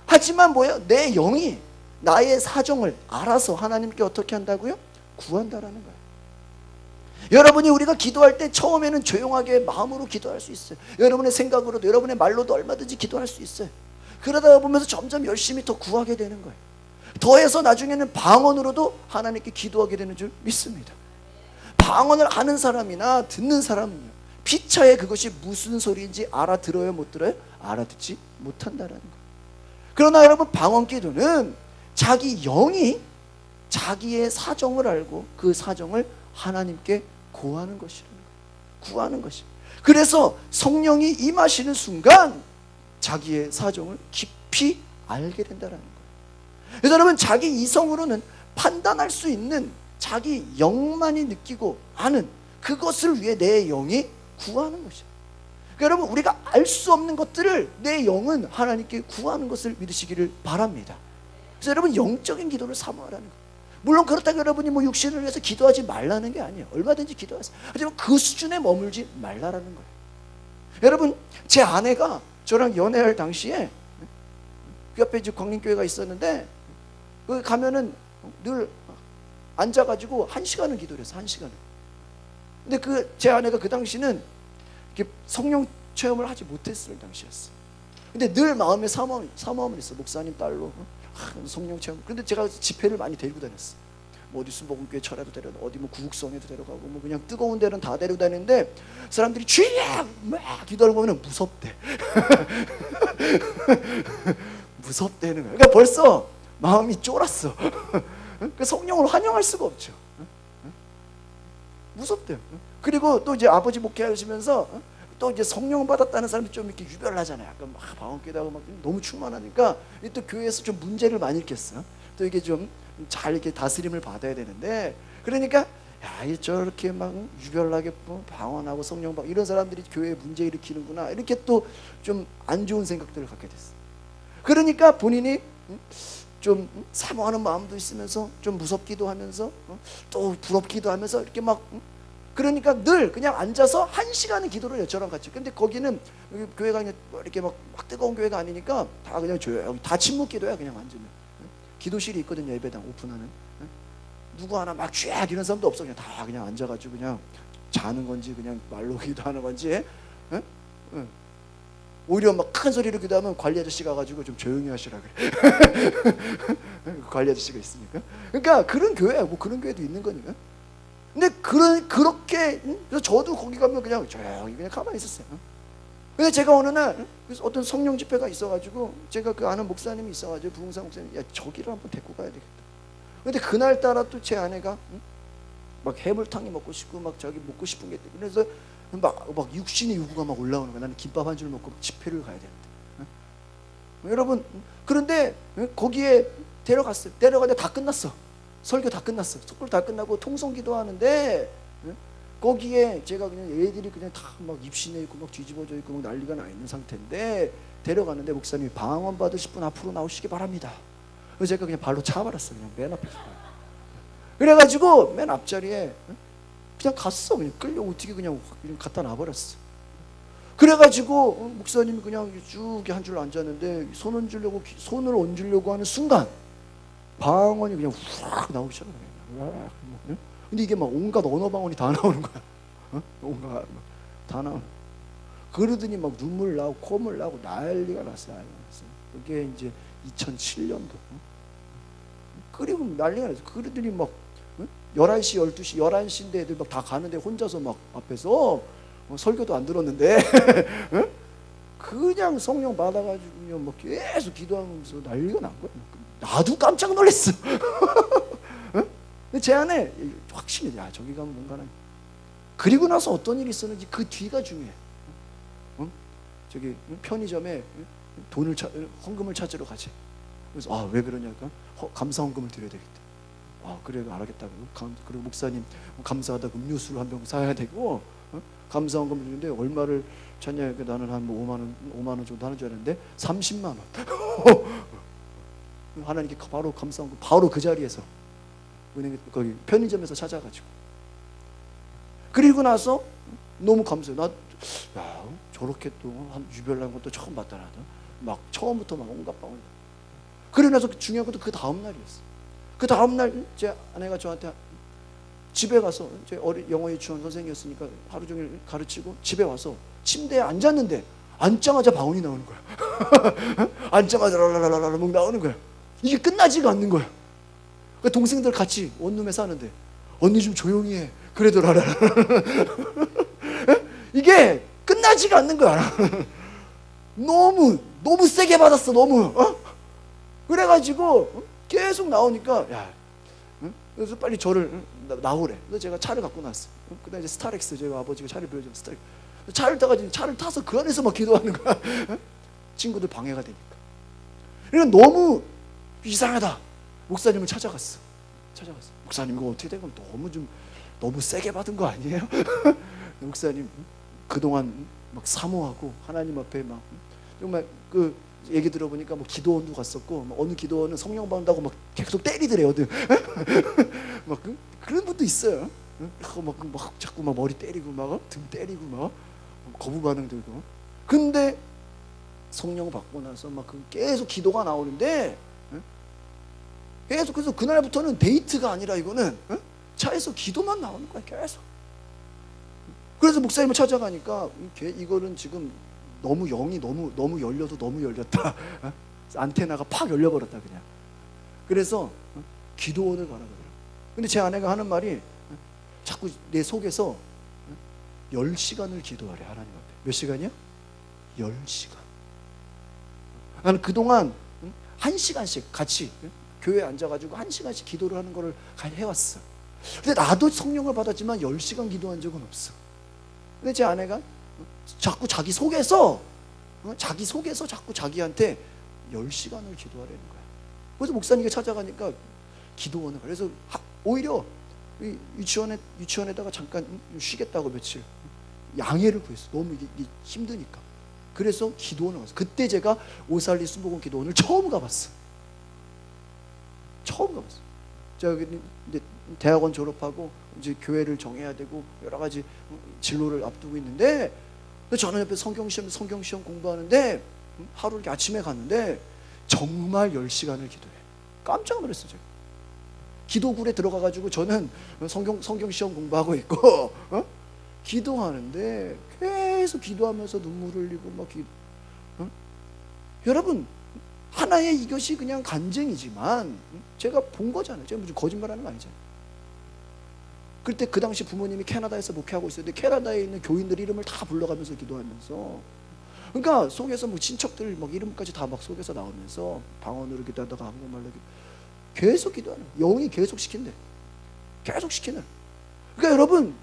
Speaker 1: 하지만 뭐예요? 내 영이 나의 사정을 알아서 하나님께 어떻게 한다고요? 구한다라는 거예요. 여러분이 우리가 기도할 때 처음에는 조용하게 마음으로 기도할 수 있어요. 여러분의 생각으로도 여러분의 말로도 얼마든지 기도할 수 있어요. 그러다 보면서 점점 열심히 더 구하게 되는 거예요. 더해서 나중에는 방언으로도 하나님께 기도하게 되는 줄 믿습니다. 방언을 아는 사람이나 듣는 사람은요 피차에 그것이 무슨 소리인지 알아들어요 못 들어요? 알아듣지 못한다라는 거예요. 그러나 여러분 방언 기도는 자기 영이 자기의 사정을 알고 그 사정을 하나님께 고하는 것이라는 거예요. 구하는 것이. 그래서 성령이 임하시는 순간 자기의 사정을 깊이 알게 된다는 거예요. 그래서 여러분 자기 이성으로는 판단할 수 있는 자기 영만이 느끼고 아는 그것을 위해 내 영이 구하는 것이에요. 그러니까 여러분 우리가 알 수 없는 것들을 내 영은 하나님께 구하는 것을 믿으시기를 바랍니다. 그래서 여러분 영적인 기도를 사모하라는 거예요. 물론 그렇다고 여러분이 뭐 육신을 위해서 기도하지 말라는 게 아니에요. 얼마든지 기도하세요. 하지만 그 수준에 머물지 말라라는 거예요. 여러분 제 아내가 저랑 연애할 당시에 그 옆에 이제 광림교회가 있었는데 거기 가면은 늘 앉아가지고 1시간을 기도를 했어. 1시간을. 근데 제 아내가 그 당시는 이렇게 성령 체험을 하지 못했을 당시였어. 근데 늘 마음에 사모함을 했어. 목사님 딸로 성령 체험. 근데 제가 집회를 많이 데리고 다녔어. 뭐 어디 수복음교회 철야도 데려다, 어디 뭐 구국성에도 데려가고, 뭐 그냥 뜨거운 데는 다 데리고 다니는데 사람들이 쥐야 막 기도하고 보면 무섭대. 무섭대는 거야. 그러니까 벌써 마음이 쫄았어. 그 성령을 환영할 수가 없죠. 무섭대요. 그리고 또 이제 아버지 목회하시면서 또 이제 성령 받았다는 사람이 좀 이렇게 유별나잖아요. 약간 막 방언기도하고 막 너무 충만하니까 또 교회에서 좀 문제를 많이 일으켰어. 또 이게 좀 잘 이렇게 다스림을 받아야 되는데, 그러니까 야, 저렇게 막 유별나게 방언하고 성령 받고 이런 사람들이 교회에 문제 일으키는구나, 이렇게 또 좀 안 좋은 생각들을 갖게 됐어. 그러니까 본인이 좀 사모하는 마음도 있으면서 좀 무섭기도 하면서 또 부럽기도 하면서 이렇게 막, 그러니까 늘 그냥 앉아서 1시간은 기도를 저랑 같이. 근데 거기는 교회가 이렇게 막 뜨거운 교회가 아니니까 다 그냥 조용히 다 침묵 기도야. 그냥 앉으면 기도실이 있거든요. 예배당 오픈하는. 누구 하나 막 쥐악 이런 사람도 없어. 그냥 다 그냥 앉아가지고 그냥 자는 건지 그냥 말로 기도하는 건지. 오히려 막 큰 소리로 기도하면 관리 아저씨 가가지고 좀 조용히 하시라 그래. 관리 아저씨가 있으니까. 그러니까 그런 교회야. 뭐 그런 교회도 있는 거니까. 근데 그렇게, 그래서 저도 거기 가면 그냥 조용히 그냥 가만히 있었어요. 근데 제가 어느 날 어떤 성령 집회가 있어가지고, 제가 그 아는 목사님이 있어가지고, 부흥사 목사님, 야 저기를 한번 데리고 가야 되겠다. 근데 그날따라 또 제 아내가 막 해물탕이 먹고 싶고 막 저기 먹고 싶은 게 있대. 그래서 막 육신의 요구가 막 올라오는 거야. 나는 김밥 한 줄 먹고 집회를 가야 되는데. 여러분, 그런데 거기에 데려갔어요. 데려가는데 다 끝났어. 설교 다 끝났어. 설교 다 끝나고 통성기도 하는데, 거기에 제가 그냥 애들이 그냥 다 막 입신해 있고 막 뒤집어져 있고 막 난리가 나 있는 상태인데, 데려가는데 목사님이 방언 받으실 분 앞으로 나오시기 바랍니다. 그래서 제가 그냥 발로 차버렸어요. 그냥 맨 앞에. 그래가지고 맨 앞자리에 그냥 갔어. 그냥 끌려 어떻게 그냥 갖다 놔버렸어. 그래가지고 목사님이 그냥 쭉 한 줄 앉았는데, 손을 얹으려고 하는 순간 방언이 그냥 후락 나오기 시작해요. 근데 이게 막 온갖 언어 방언이 다 나오는 거야. 온갖 다 나오는. 그러더니 막 눈물 나고 콧물 나고 난리가 났어요. 그게 이제 2007년도. 그리고 난리가 났어. 그러더니 막 11시, 12시, 11시인데 애들 막 다 가는데 혼자서 막 앞에서 설교도 안 들었는데 그냥 성령 받아가지고 그냥 막 계속 기도하면서 난리가 난 거야. 나도 깜짝 놀랐어. 제 안에 확신이, 야 저기 가면 뭔가는. 그리고 나서 어떤 일이 있었는지 그 뒤가 중요해. 저기 편의점에 헌금을 찾으러 가지. 그래서 왜 그러냐니까 감사 헌금을 드려야 되겠다. 그래 알겠다고. 그리고 목사님 감사하다 음료수를 한 병 사야 되고, 감사 헌금을 드리는데 얼마를 찾냐. 나는 한 5만 원 정도 하는 줄 알았는데 30만 원. 하나님께 바로 감사 헌금 바로 그 자리에서 은행 거기 편의점에서 찾아가지고. 그리고 나서 너무 감사해. 야 저렇게 또 한 유별난 것도 처음 봤다. 나도 막 처음부터 막 온갖 방언. 그러고 나서 중요한 것도 그 다음 날이었어. 그 다음 날 제 아내가 저한테 집에 가서, 제 영어 유치원 선생이었으니까 하루 종일 가르치고 집에 와서 침대에 앉았는데 앉자마자 방언이 나오는 거야. 앉자마자 랄랄랄랄 막 나오는 거야. 이게 끝나지가 않는 거야. 그 동생들 같이 원룸에 사는데 언니 좀 조용히 해. 그래도 랄랄. 이게 끝나지가 않는 거야. 너무 세게 받았어. 너무. 그래가지고 계속 나오니까, 야, 그래서 빨리 저를 나오래. 그래서 제가 차를 갖고 나왔어. 그다음에 이제 스타렉스, 제가 아버지가 차를 빌려준 스타렉스. 차를 타서 그 안에서 막 기도하는 거야. 친구들 방해가 되니까. 그러니까 너무 이상하다. 목사님을 찾아갔어. 목사님 이거 어떻게 된 거면 너무 세게 받은 거 아니에요? 목사님 그동안 막 사모하고 하나님 앞에 막 정말 그 얘기 들어보니까 뭐 기도원도 갔었고, 어느 기도원은 성령 받는다고 막 계속 때리더래요. 막 그런 분도 있어요. 막 자꾸 막 머리 때리고 막 등 때리고 막 거부 반응 들고. 근데 성령 받고 나서 막 계속 기도가 나오는데, 계속. 그래서 그날부터는 데이트가 아니라 이거는 차에서 기도만 나오는 거야. 계속. 그래서 목사님을 찾아가니까 이거는 지금 너무 영이 너무 열려도 너무 열렸다. 안테나가 팍 열려버렸다 그냥. 그래서 기도원을 가라 그래요. 근데 제 아내가 하는 말이 자꾸 내 속에서 10시간을 기도하래, 하나님 앞에. 몇 시간이요? 10시간. 나는 그동안 1시간씩 같이 교회에 앉아가지고 1시간씩 기도를 하는 거를 해왔어. 근데 나도 성령을 받았지만 10시간 기도한 적은 없어. 근데 제 아내가 자꾸 자기 속에서 자꾸 자기한테 10시간을 기도하라는 거야. 그래서 목사님께 찾아가니까 기도원을. 그래서 오히려 유치원에다가 잠깐 쉬겠다고 며칠 양해를 구했어. 너무 이게 힘드니까. 그래서 기도원을 갔어. 그때 제가 오살리 순복음 기도원을 처음 가봤어. 처음 가봤어. 제가 이제 대학원 졸업하고 이제 교회를 정해야 되고 여러 가지 진로를 앞두고 있는데, 저는 옆에 성경시험 공부하는데 하루 이렇게 아침에 갔는데 정말 10시간을 기도해. 깜짝 놀랐어. 제가 기도굴에 들어가가지고 저는 성경시험 공부하고 있고 기도하는데 계속 기도하면서 눈물을 흘리고 막 여러분, 하나의 이것이 그냥 간증이지만 제가 본 거잖아요. 제가 무슨 거짓말하는 거 아니잖아요. 그때 그 당시 부모님이 캐나다에서 목회하고 있었는데 캐나다에 있는 교인들 이름을 다 불러가면서 기도하면서, 그러니까 속에서 뭐 친척들 막 이름까지 다 막 속에서 나오면서 방언으로 기도하다가 한국말로 계속 기도하는, 영이 계속 시킨대. 계속 시키는. 그러니까 여러분,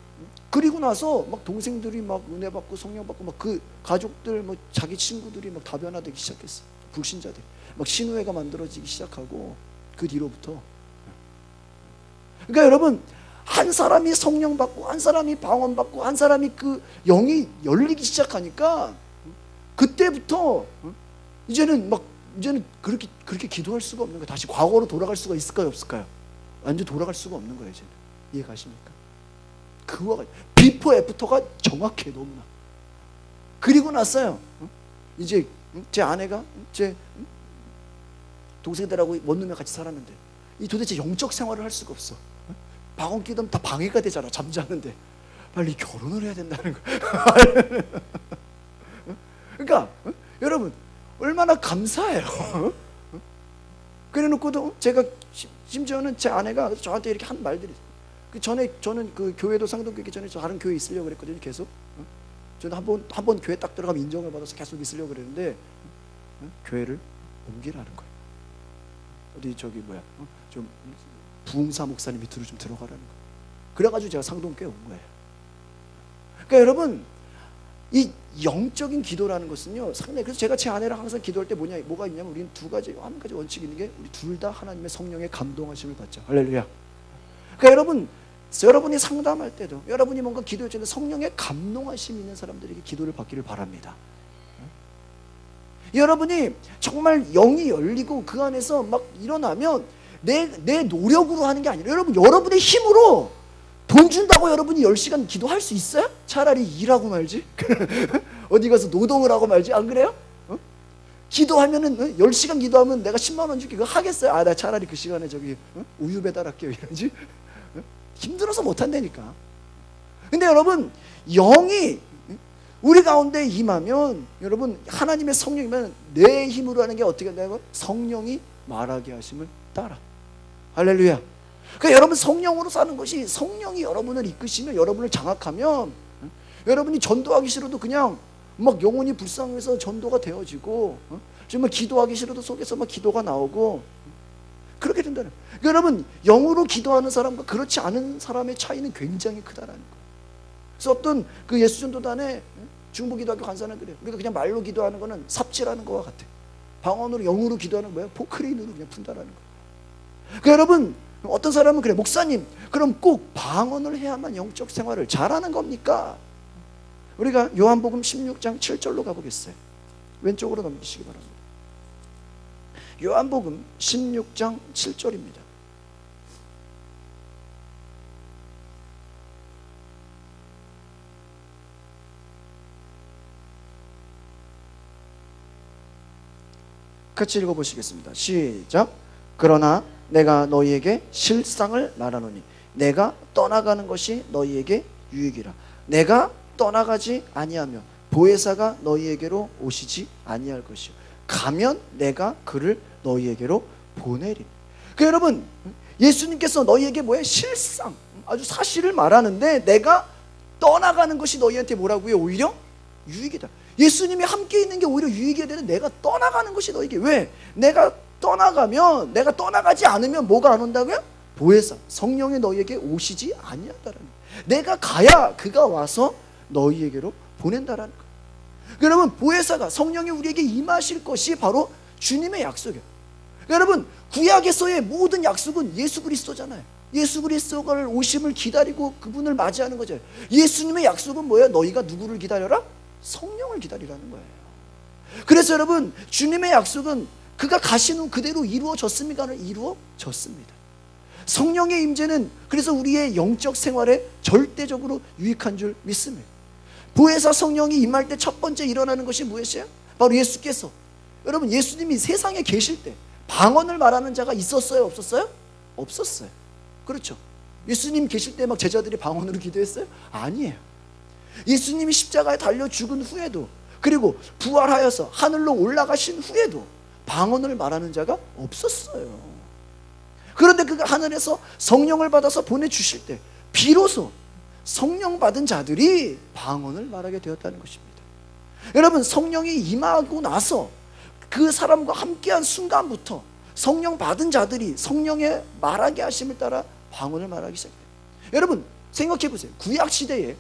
Speaker 1: 그리고 나서 막 동생들이 막 은혜 받고 성령 받고 막 그 가족들 뭐 자기 친구들이 막 다변화되기 시작했어. 불신자들이 막 신우회가 만들어지기 시작하고 그 뒤로부터. 그러니까 여러분, 한 사람이 성령 받고 한 사람이 방언 받고 한 사람이 그 영이 열리기 시작하니까 그때부터 이제는 그렇게 기도할 수가 없는 거예요. 다시 과거로 돌아갈 수가 있을까요, 없을까요? 완전 돌아갈 수가 없는 거예요. 이제는. 이해 가십니까? 그와 같이 비포 애프터가 정확해. 너무나. 그리고 났어요. 이제 제 아내가 제 동생들하고 원룸에 같이 살았는데 이 도대체 영적 생활을 할 수가 없어. 방언 기도면 다 방해가 되잖아. 잠자는데 빨리 결혼을 해야 된다는 거야. 그러니까 여러분, 얼마나 감사해요. 그래놓고도 제가 심지어는 제 아내가 저한테 이렇게 한 말들이, 그 전에 저는 그 교회도 상동교회 전에 다른 교회에 있으려고 그랬거든요. 계속 저는 한 번 교회 딱 들어가면 인정을 받아서 계속 있으려고 그랬는데 교회를 옮기라는 거예요. 어디 저기 뭐야 좀 부흥사 목사님 밑으로 좀 들어가라는 거예요. 그래가지고 제가 상동교회 온 거예요. 그러니까 여러분, 이 영적인 기도라는 것은요 상당히, 그래서 제가 제 아내랑 항상 기도할 때 뭐가 있냐면 우리는 한 가지 원칙이 있는 게, 우리 둘 다 하나님의 성령의 감동하심을 받자. 할렐루야. 그러니까 여러분, 여러분이 상담할 때도 여러분이 뭔가 기도할 때는 성령의 감동하심 있는 사람들에게 기도를 받기를 바랍니다. 여러분이 정말 영이 열리고 그 안에서 막 일어나면 내 노력으로 하는 게 아니라 여러분의 힘으로 돈 준다고 여러분이 10시간 기도할 수 있어요? 차라리 일하고 말지. 어디 가서 노동을 하고 말지. 안 그래요? 기도하면은 10시간 기도하면 내가 10만 원 줄게. 그거 하겠어요? 나 차라리 그 시간에 저기 우유 배달할게요. 이러지. 힘들어서 못한다니까. 근데 여러분, 영이 우리 가운데 임하면, 여러분 하나님의 성령이면 내 힘으로 하는 게 어떻게 된다고? 성령이 말하게 하심을 따라. 할렐루야. 그러니까 여러분, 성령으로 사는 것이, 성령이 여러분을 이끄시면, 여러분을 장악하면 여러분이 전도하기 싫어도 그냥 막 영혼이 불쌍해서 전도가 되어지고, 정말 기도하기 싫어도 속에서 막 기도가 나오고 그렇게 된다는 거예요. 그러니까 여러분, 영으로 기도하는 사람과 그렇지 않은 사람의 차이는 굉장히 크다라는 거예요. 그래서 어떤 그 예수전도단에 중부기도학교 간사는 그래요. 우리가 그냥 말로 기도하는 거는 삽질하는 거와 같아. 방언으로, 영으로 기도하는 거예요. 포크레인으로 그냥 푼다라는 거예요. 그러니까 여러분, 어떤 사람은 그래, 목사님 그럼 꼭 방언을 해야만 영적 생활을 잘하는 겁니까? 우리가 요한복음 16장 7절로 가보겠어요. 왼쪽으로 넘기시기 바랍니다. 요한복음 16장 7절입니다. 같이 읽어보시겠습니다. 시작. 그러나 내가 너희에게 실상을 말하노니 내가 떠나가는 것이 너희에게 유익이라. 내가 떠나가지 아니하면 보혜사가 너희에게로 오시지 아니할 것이요 가면 내가 그를 너희에게로 보내리니. 그 여러분, 예수님께서 너희에게 뭐예요? 실상, 아주 사실을 말하는데 내가 떠나가는 것이 너희한테 뭐라고요? 오히려 유익이다. 예수님이 함께 있는 게 오히려 유익이 되는, 내가 떠나가는 것이 너희에게. 왜? 내가 떠나가면, 내가 떠나가지 않으면 뭐가 안 온다고요? 보혜사, 성령이 너희에게 오시지 아니한다라는 거예요. 내가 가야 그가 와서 너희에게로 보낸다라는 거예요. 여러분, 보혜사가, 성령이 우리에게 임하실 것이 바로 주님의 약속이에요. 여러분, 구약에서의 모든 약속은 예수 그리스도잖아요. 예수 그리스도가 오심을 기다리고 그분을 맞이하는 거죠. 예수님의 약속은 뭐예요? 너희가 누구를 기다려라? 성령을 기다리라는 거예요. 그래서 여러분, 주님의 약속은 그가 가신 후 그대로 이루어졌습니까? 이루어졌습니다. 성령의 임재는 그래서 우리의 영적 생활에 절대적으로 유익한 줄 믿습니다. 보혜사 성령이 임할 때 첫 번째 일어나는 것이 무엇이에요? 바로 예수께서, 여러분, 예수님이 세상에 계실 때 방언을 말하는 자가 있었어요? 없었어요? 없었어요. 그렇죠. 예수님 계실 때 막 제자들이 방언으로 기도했어요? 아니에요. 예수님이 십자가에 달려 죽은 후에도, 그리고 부활하여서 하늘로 올라가신 후에도 방언을 말하는 자가 없었어요. 그런데 그가 하늘에서 성령을 받아서 보내주실 때 비로소 성령 받은 자들이 방언을 말하게 되었다는 것입니다. 여러분, 성령이 임하고 나서 그 사람과 함께한 순간부터 성령 받은 자들이 성령의 말하게 하심을 따라 방언을 말하기 시작해요. 여러분, 생각해 보세요. 구약시대에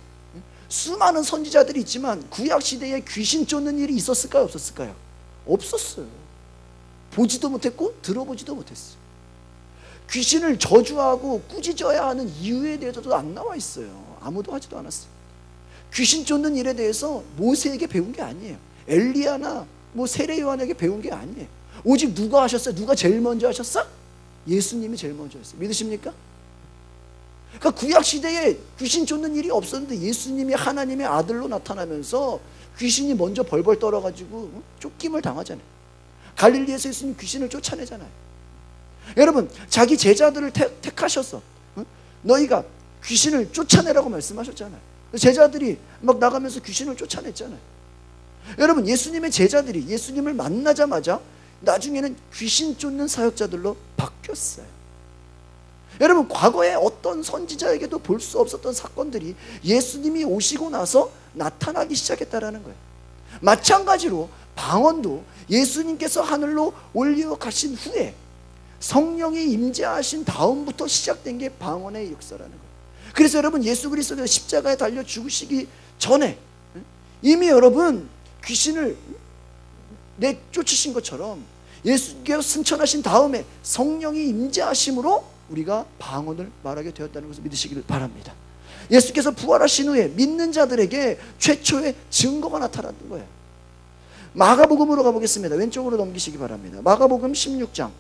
Speaker 1: 수많은 선지자들이 있지만 구약시대에 귀신 쫓는 일이 있었을까요? 없었을까요? 없었어요. 보지도 못했고 들어보지도 못했어요. 귀신을 저주하고 꾸짖어야 하는 이유에 대해서도 안 나와 있어요. 아무도 하지도 않았어요. 귀신 쫓는 일에 대해서 모세에게 배운 게 아니에요. 엘리야나 뭐 세례 요한에게 배운 게 아니에요. 오직 누가 하셨어요? 누가 제일 먼저 하셨어? 예수님이 제일 먼저 했어요. 믿으십니까? 그러니까 구약시대에 귀신 쫓는 일이 없었는데 예수님이 하나님의 아들로 나타나면서 귀신이 먼저 벌벌 떨어가지고 쫓김을 당하잖아요. 갈릴리에서 예수님 귀신을 쫓아내잖아요. 여러분, 자기 제자들을 택하셔서 너희가 귀신을 쫓아내라고 말씀하셨잖아요. 제자들이 막 나가면서 귀신을 쫓아냈잖아요. 여러분, 예수님의 제자들이 예수님을 만나자마자 나중에는 귀신 쫓는 사역자들로 바뀌었어요. 여러분, 과거에 어떤 선지자에게도 볼 수 없었던 사건들이 예수님이 오시고 나서 나타나기 시작했다는 거예요. 마찬가지로 방언도 예수님께서 하늘로 올려가신 후에 성령이 임재하신 다음부터 시작된 게 방언의 역사라는 거예요. 그래서 여러분, 예수 그리스도가 십자가에 달려 죽으시기 전에 이미 여러분 귀신을 내쫓으신 것처럼 예수께서 승천하신 다음에 성령이 임재하심으로 우리가 방언을 말하게 되었다는 것을 믿으시기를 바랍니다. 예수께서 부활하신 후에 믿는 자들에게 최초의 증거가 나타났던 거예요. 마가복음으로 가보겠습니다. 왼쪽으로 넘기시기 바랍니다. 마가복음 16장.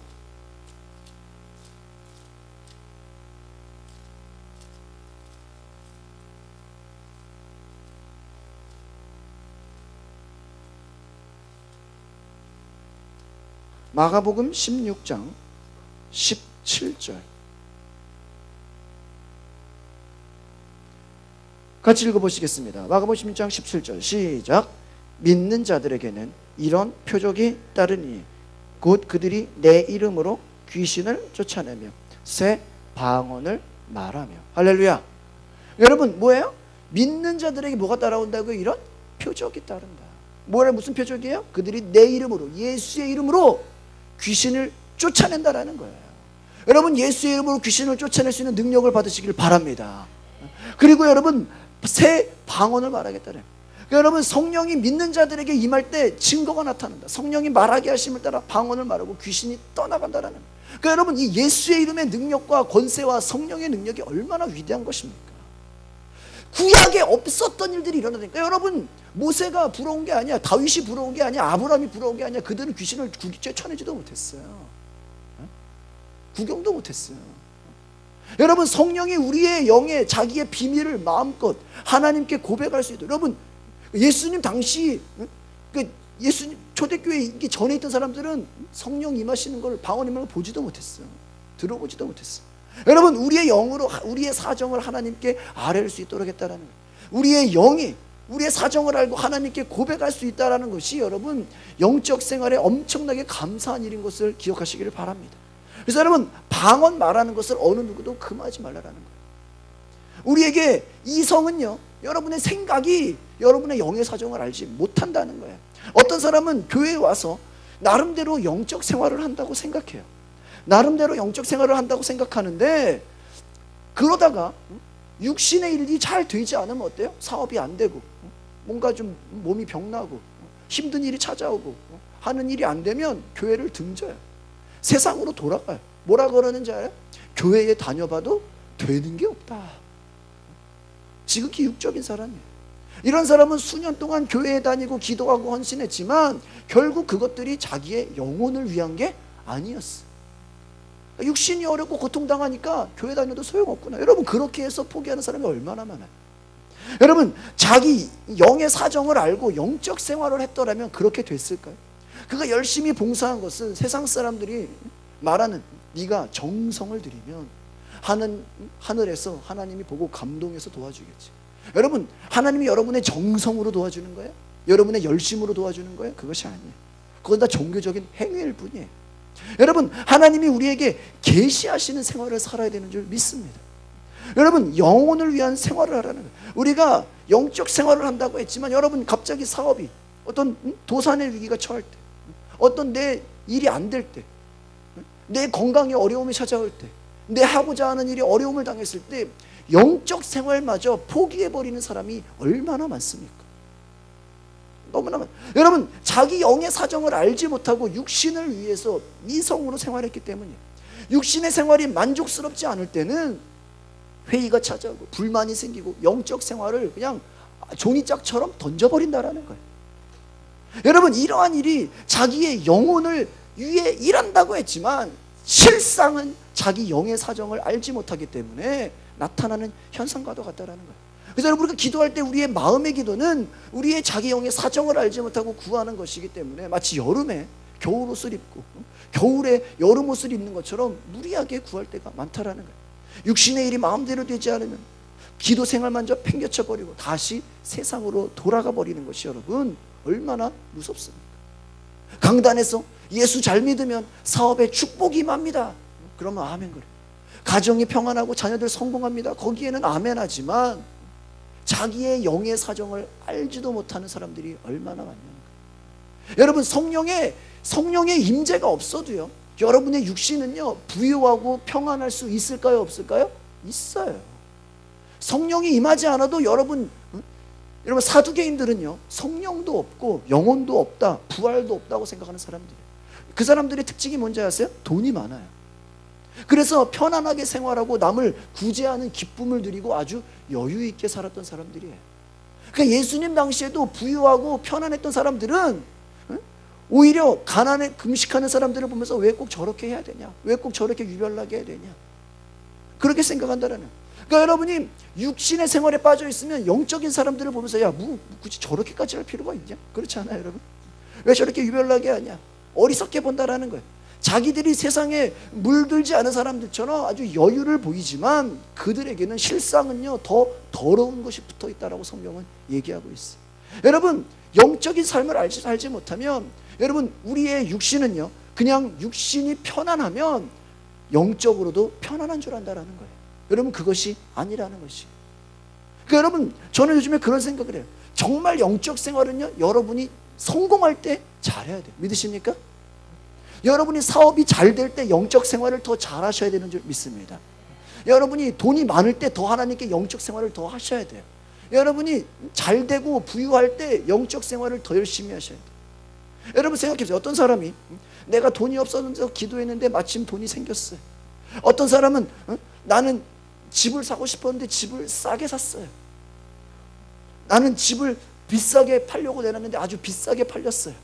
Speaker 1: 마가복음 16장 17절 같이 읽어보시겠습니다. 마가복음 16장 17절 시작. 믿는 자들에게는 이런 표적이 따르니 곧 그들이 내 이름으로 귀신을 쫓아내며 새 방언을 말하며. 할렐루야. 여러분, 뭐예요? 믿는 자들에게 뭐가 따라온다고요? 이런 표적이 따른다. 뭐라, 무슨 표적이에요? 그들이 내 이름으로, 예수의 이름으로 귀신을 쫓아낸다라는 거예요. 여러분, 예수의 이름으로 귀신을 쫓아낼 수 있는 능력을 받으시길 바랍니다. 그리고 여러분, 새 방언을 말하겠다는. 그러니까 여러분, 성령이 믿는 자들에게 임할 때 증거가 나타난다. 성령이 말하게 하심을 따라 방언을 말하고 귀신이 떠나간다라는. 그러니까 여러분, 이 예수의 이름의 능력과 권세와 성령의 능력이 얼마나 위대한 것입니까? 구약에 없었던 일들이 일어나니까. 여러분, 모세가 부러운 게 아니야. 다윗이 부러운 게 아니야. 아브라함이 부러운 게 아니야. 그들은 귀신을 쫓아내지도 못했어요. 구경도 못했어요. 여러분, 성령이 우리의 영에 자기의 비밀을 마음껏 하나님께 고백할 수 있도록. 여러분, 예수님 당시 예수님 초대교회에 있기 전에 있던 사람들은 성령 임하시는 걸, 방언 임하는 걸 보지도 못했어요. 들어보지도 못했어요. 여러분, 우리의 영으로 우리의 사정을 하나님께 아뢰를 수 있도록 했다라는 거예요. 우리의 영이 우리의 사정을 알고 하나님께 고백할 수 있다는 것이 여러분 영적 생활에 엄청나게 감사한 일인 것을 기억하시기를 바랍니다. 그래서 여러분, 방언 말하는 것을 어느 누구도 금하지 말라라는 거예요. 우리에게 이성은요, 여러분의 생각이 여러분의 영의 사정을 알지 못한다는 거예요. 어떤 사람은 교회에 와서 나름대로 영적 생활을 한다고 생각해요. 나름대로 영적 생활을 한다고 생각하는데, 그러다가 육신의 일이 잘 되지 않으면 어때요? 사업이 안 되고, 뭔가 좀 몸이 병나고, 힘든 일이 찾아오고, 하는 일이 안 되면 교회를 등져요. 세상으로 돌아가요. 뭐라 그러는지 알아요? 교회에 다녀봐도 되는 게 없다. 지극히 육적인 사람이에요. 이런 사람은 수년 동안 교회에 다니고 기도하고 헌신했지만 결국 그것들이 자기의 영혼을 위한 게 아니었어. 육신이 어렵고 고통당하니까 교회 다녀도 소용없구나. 여러분, 그렇게 해서 포기하는 사람이 얼마나 많아요. 여러분, 자기 영의 사정을 알고 영적 생활을 했더라면 그렇게 됐을까요? 그가 열심히 봉사한 것은 세상 사람들이 말하는, 네가 정성을 들이면 하늘에서 하나님이 보고 감동해서 도와주겠지. 여러분, 하나님이 여러분의 정성으로 도와주는 거예요? 여러분의 열심으로 도와주는 거예요? 그것이 아니에요. 그건 다 종교적인 행위일 뿐이에요. 여러분, 하나님이 우리에게 계시하시는 생활을 살아야 되는 줄 믿습니다. 여러분, 영혼을 위한 생활을 하라는 거예요. 우리가 영적 생활을 한다고 했지만, 여러분, 갑자기 사업이, 어떤 도산의 위기가 처할 때, 어떤 내 일이 안 될 때, 내 건강에 어려움이 찾아올 때, 내 하고자 하는 일이 어려움을 당했을 때 영적 생활마저 포기해버리는 사람이 얼마나 많습니까? 너무나 많아요. 여러분, 자기 영의 사정을 알지 못하고 육신을 위해서 이성으로 생활했기 때문이에요. 육신의 생활이 만족스럽지 않을 때는 회의가 찾아오고 불만이 생기고 영적 생활을 그냥 종이짝처럼 던져버린다라는 거예요. 여러분, 이러한 일이 자기의 영혼을 위해 일한다고 했지만 실상은 자기 영의 사정을 알지 못하기 때문에 나타나는 현상과도 같다라는 거예요. 그래서 여러분, 우리가 기도할 때 우리의 마음의 기도는 우리의 자기 영의 사정을 알지 못하고 구하는 것이기 때문에 마치 여름에 겨울옷을 입고 겨울에 여름옷을 입는 것처럼 무리하게 구할 때가 많다라는 거예요. 육신의 일이 마음대로 되지 않으면 기도 생활만저 팽개쳐버리고 다시 세상으로 돌아가 버리는 것이 여러분 얼마나 무섭습니까? 강단에서 예수 잘 믿으면 사업에 축복이 임합니다. 그러면 아멘 그래. 가정이 평안하고 자녀들 성공합니다. 거기에는 아멘 하지만 자기의 영의 사정을 알지도 못하는 사람들이 얼마나 많냐는 거예요. 여러분, 성령의 임재가 없어도요, 여러분의 육신은요 부유하고 평안할 수 있을까요, 없을까요? 있어요. 성령이 임하지 않아도 여러분 사두개인들은요 성령도 없고 영혼도 없다, 부활도 없다고 생각하는 사람들이에요. 그 사람들의 특징이 뭔지 아세요? 돈이 많아요. 그래서 편안하게 생활하고 남을 구제하는 기쁨을 누리고 아주 여유 있게 살았던 사람들이에요. 그러니까 예수님 당시에도 부유하고 편안했던 사람들은 오히려 가난에 금식하는 사람들을 보면서 왜 꼭 저렇게 해야 되냐, 왜 꼭 저렇게 유별나게 해야 되냐, 그렇게 생각한다는. 그러니까 여러분이 육신의 생활에 빠져 있으면 영적인 사람들을 보면서 야, 굳이 저렇게까지 할 필요가 있냐? 그렇지 않아요, 여러분? 왜 저렇게 유별나게 하냐? 어리석게 본다라는 거예요. 자기들이 세상에 물들지 않은 사람들처럼 아주 여유를 보이지만 그들에게는 실상은요 더 더러운 것이 붙어 있다라고 성경은 얘기하고 있어요. 여러분, 영적인 삶을 살지 못하면 여러분 우리의 육신은요 그냥 육신이 편안하면 영적으로도 편안한 줄 안다라는 거예요. 여러분, 그것이 아니라는 것이. 그러니까 여러분, 저는 요즘에 그런 생각을 해요. 정말 영적 생활은요 여러분이 성공할 때 잘해야 돼요. 믿으십니까? 여러분이 사업이 잘 될 때 영적 생활을 더 잘하셔야 되는 줄 믿습니다. 여러분이 돈이 많을 때 더 하나님께 영적 생활을 더 하셔야 돼요. 여러분이 잘 되고 부유할 때 영적 생활을 더 열심히 하셔야 돼요. 여러분 생각해보세요. 어떤 사람이 내가 돈이 없었는데 기도했는데 마침 돈이 생겼어요. 어떤 사람은 나는 집을 사고 싶었는데 집을 싸게 샀어요. 나는 집을 비싸게 팔려고 내놨는데 아주 비싸게 팔렸어요.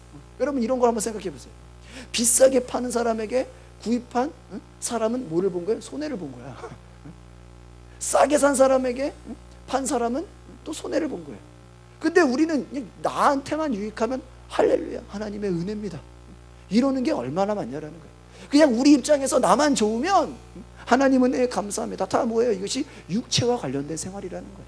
Speaker 1: 여러분, 이런 걸 한번 생각해보세요. 비싸게 파는 사람에게 구입한 사람은 뭐를 본 거예요? 손해를 본 거야. 싸게 산 사람에게 판 사람은 또 손해를 본 거예요. 근데 우리는 나한테만 유익하면 할렐루야, 하나님의 은혜입니다, 이러는 게 얼마나 많냐라는 거예요. 그냥 우리 입장에서 나만 좋으면 하나님 은혜에 감사합니다. 다 뭐예요? 이것이 육체와 관련된 생활이라는 거예요.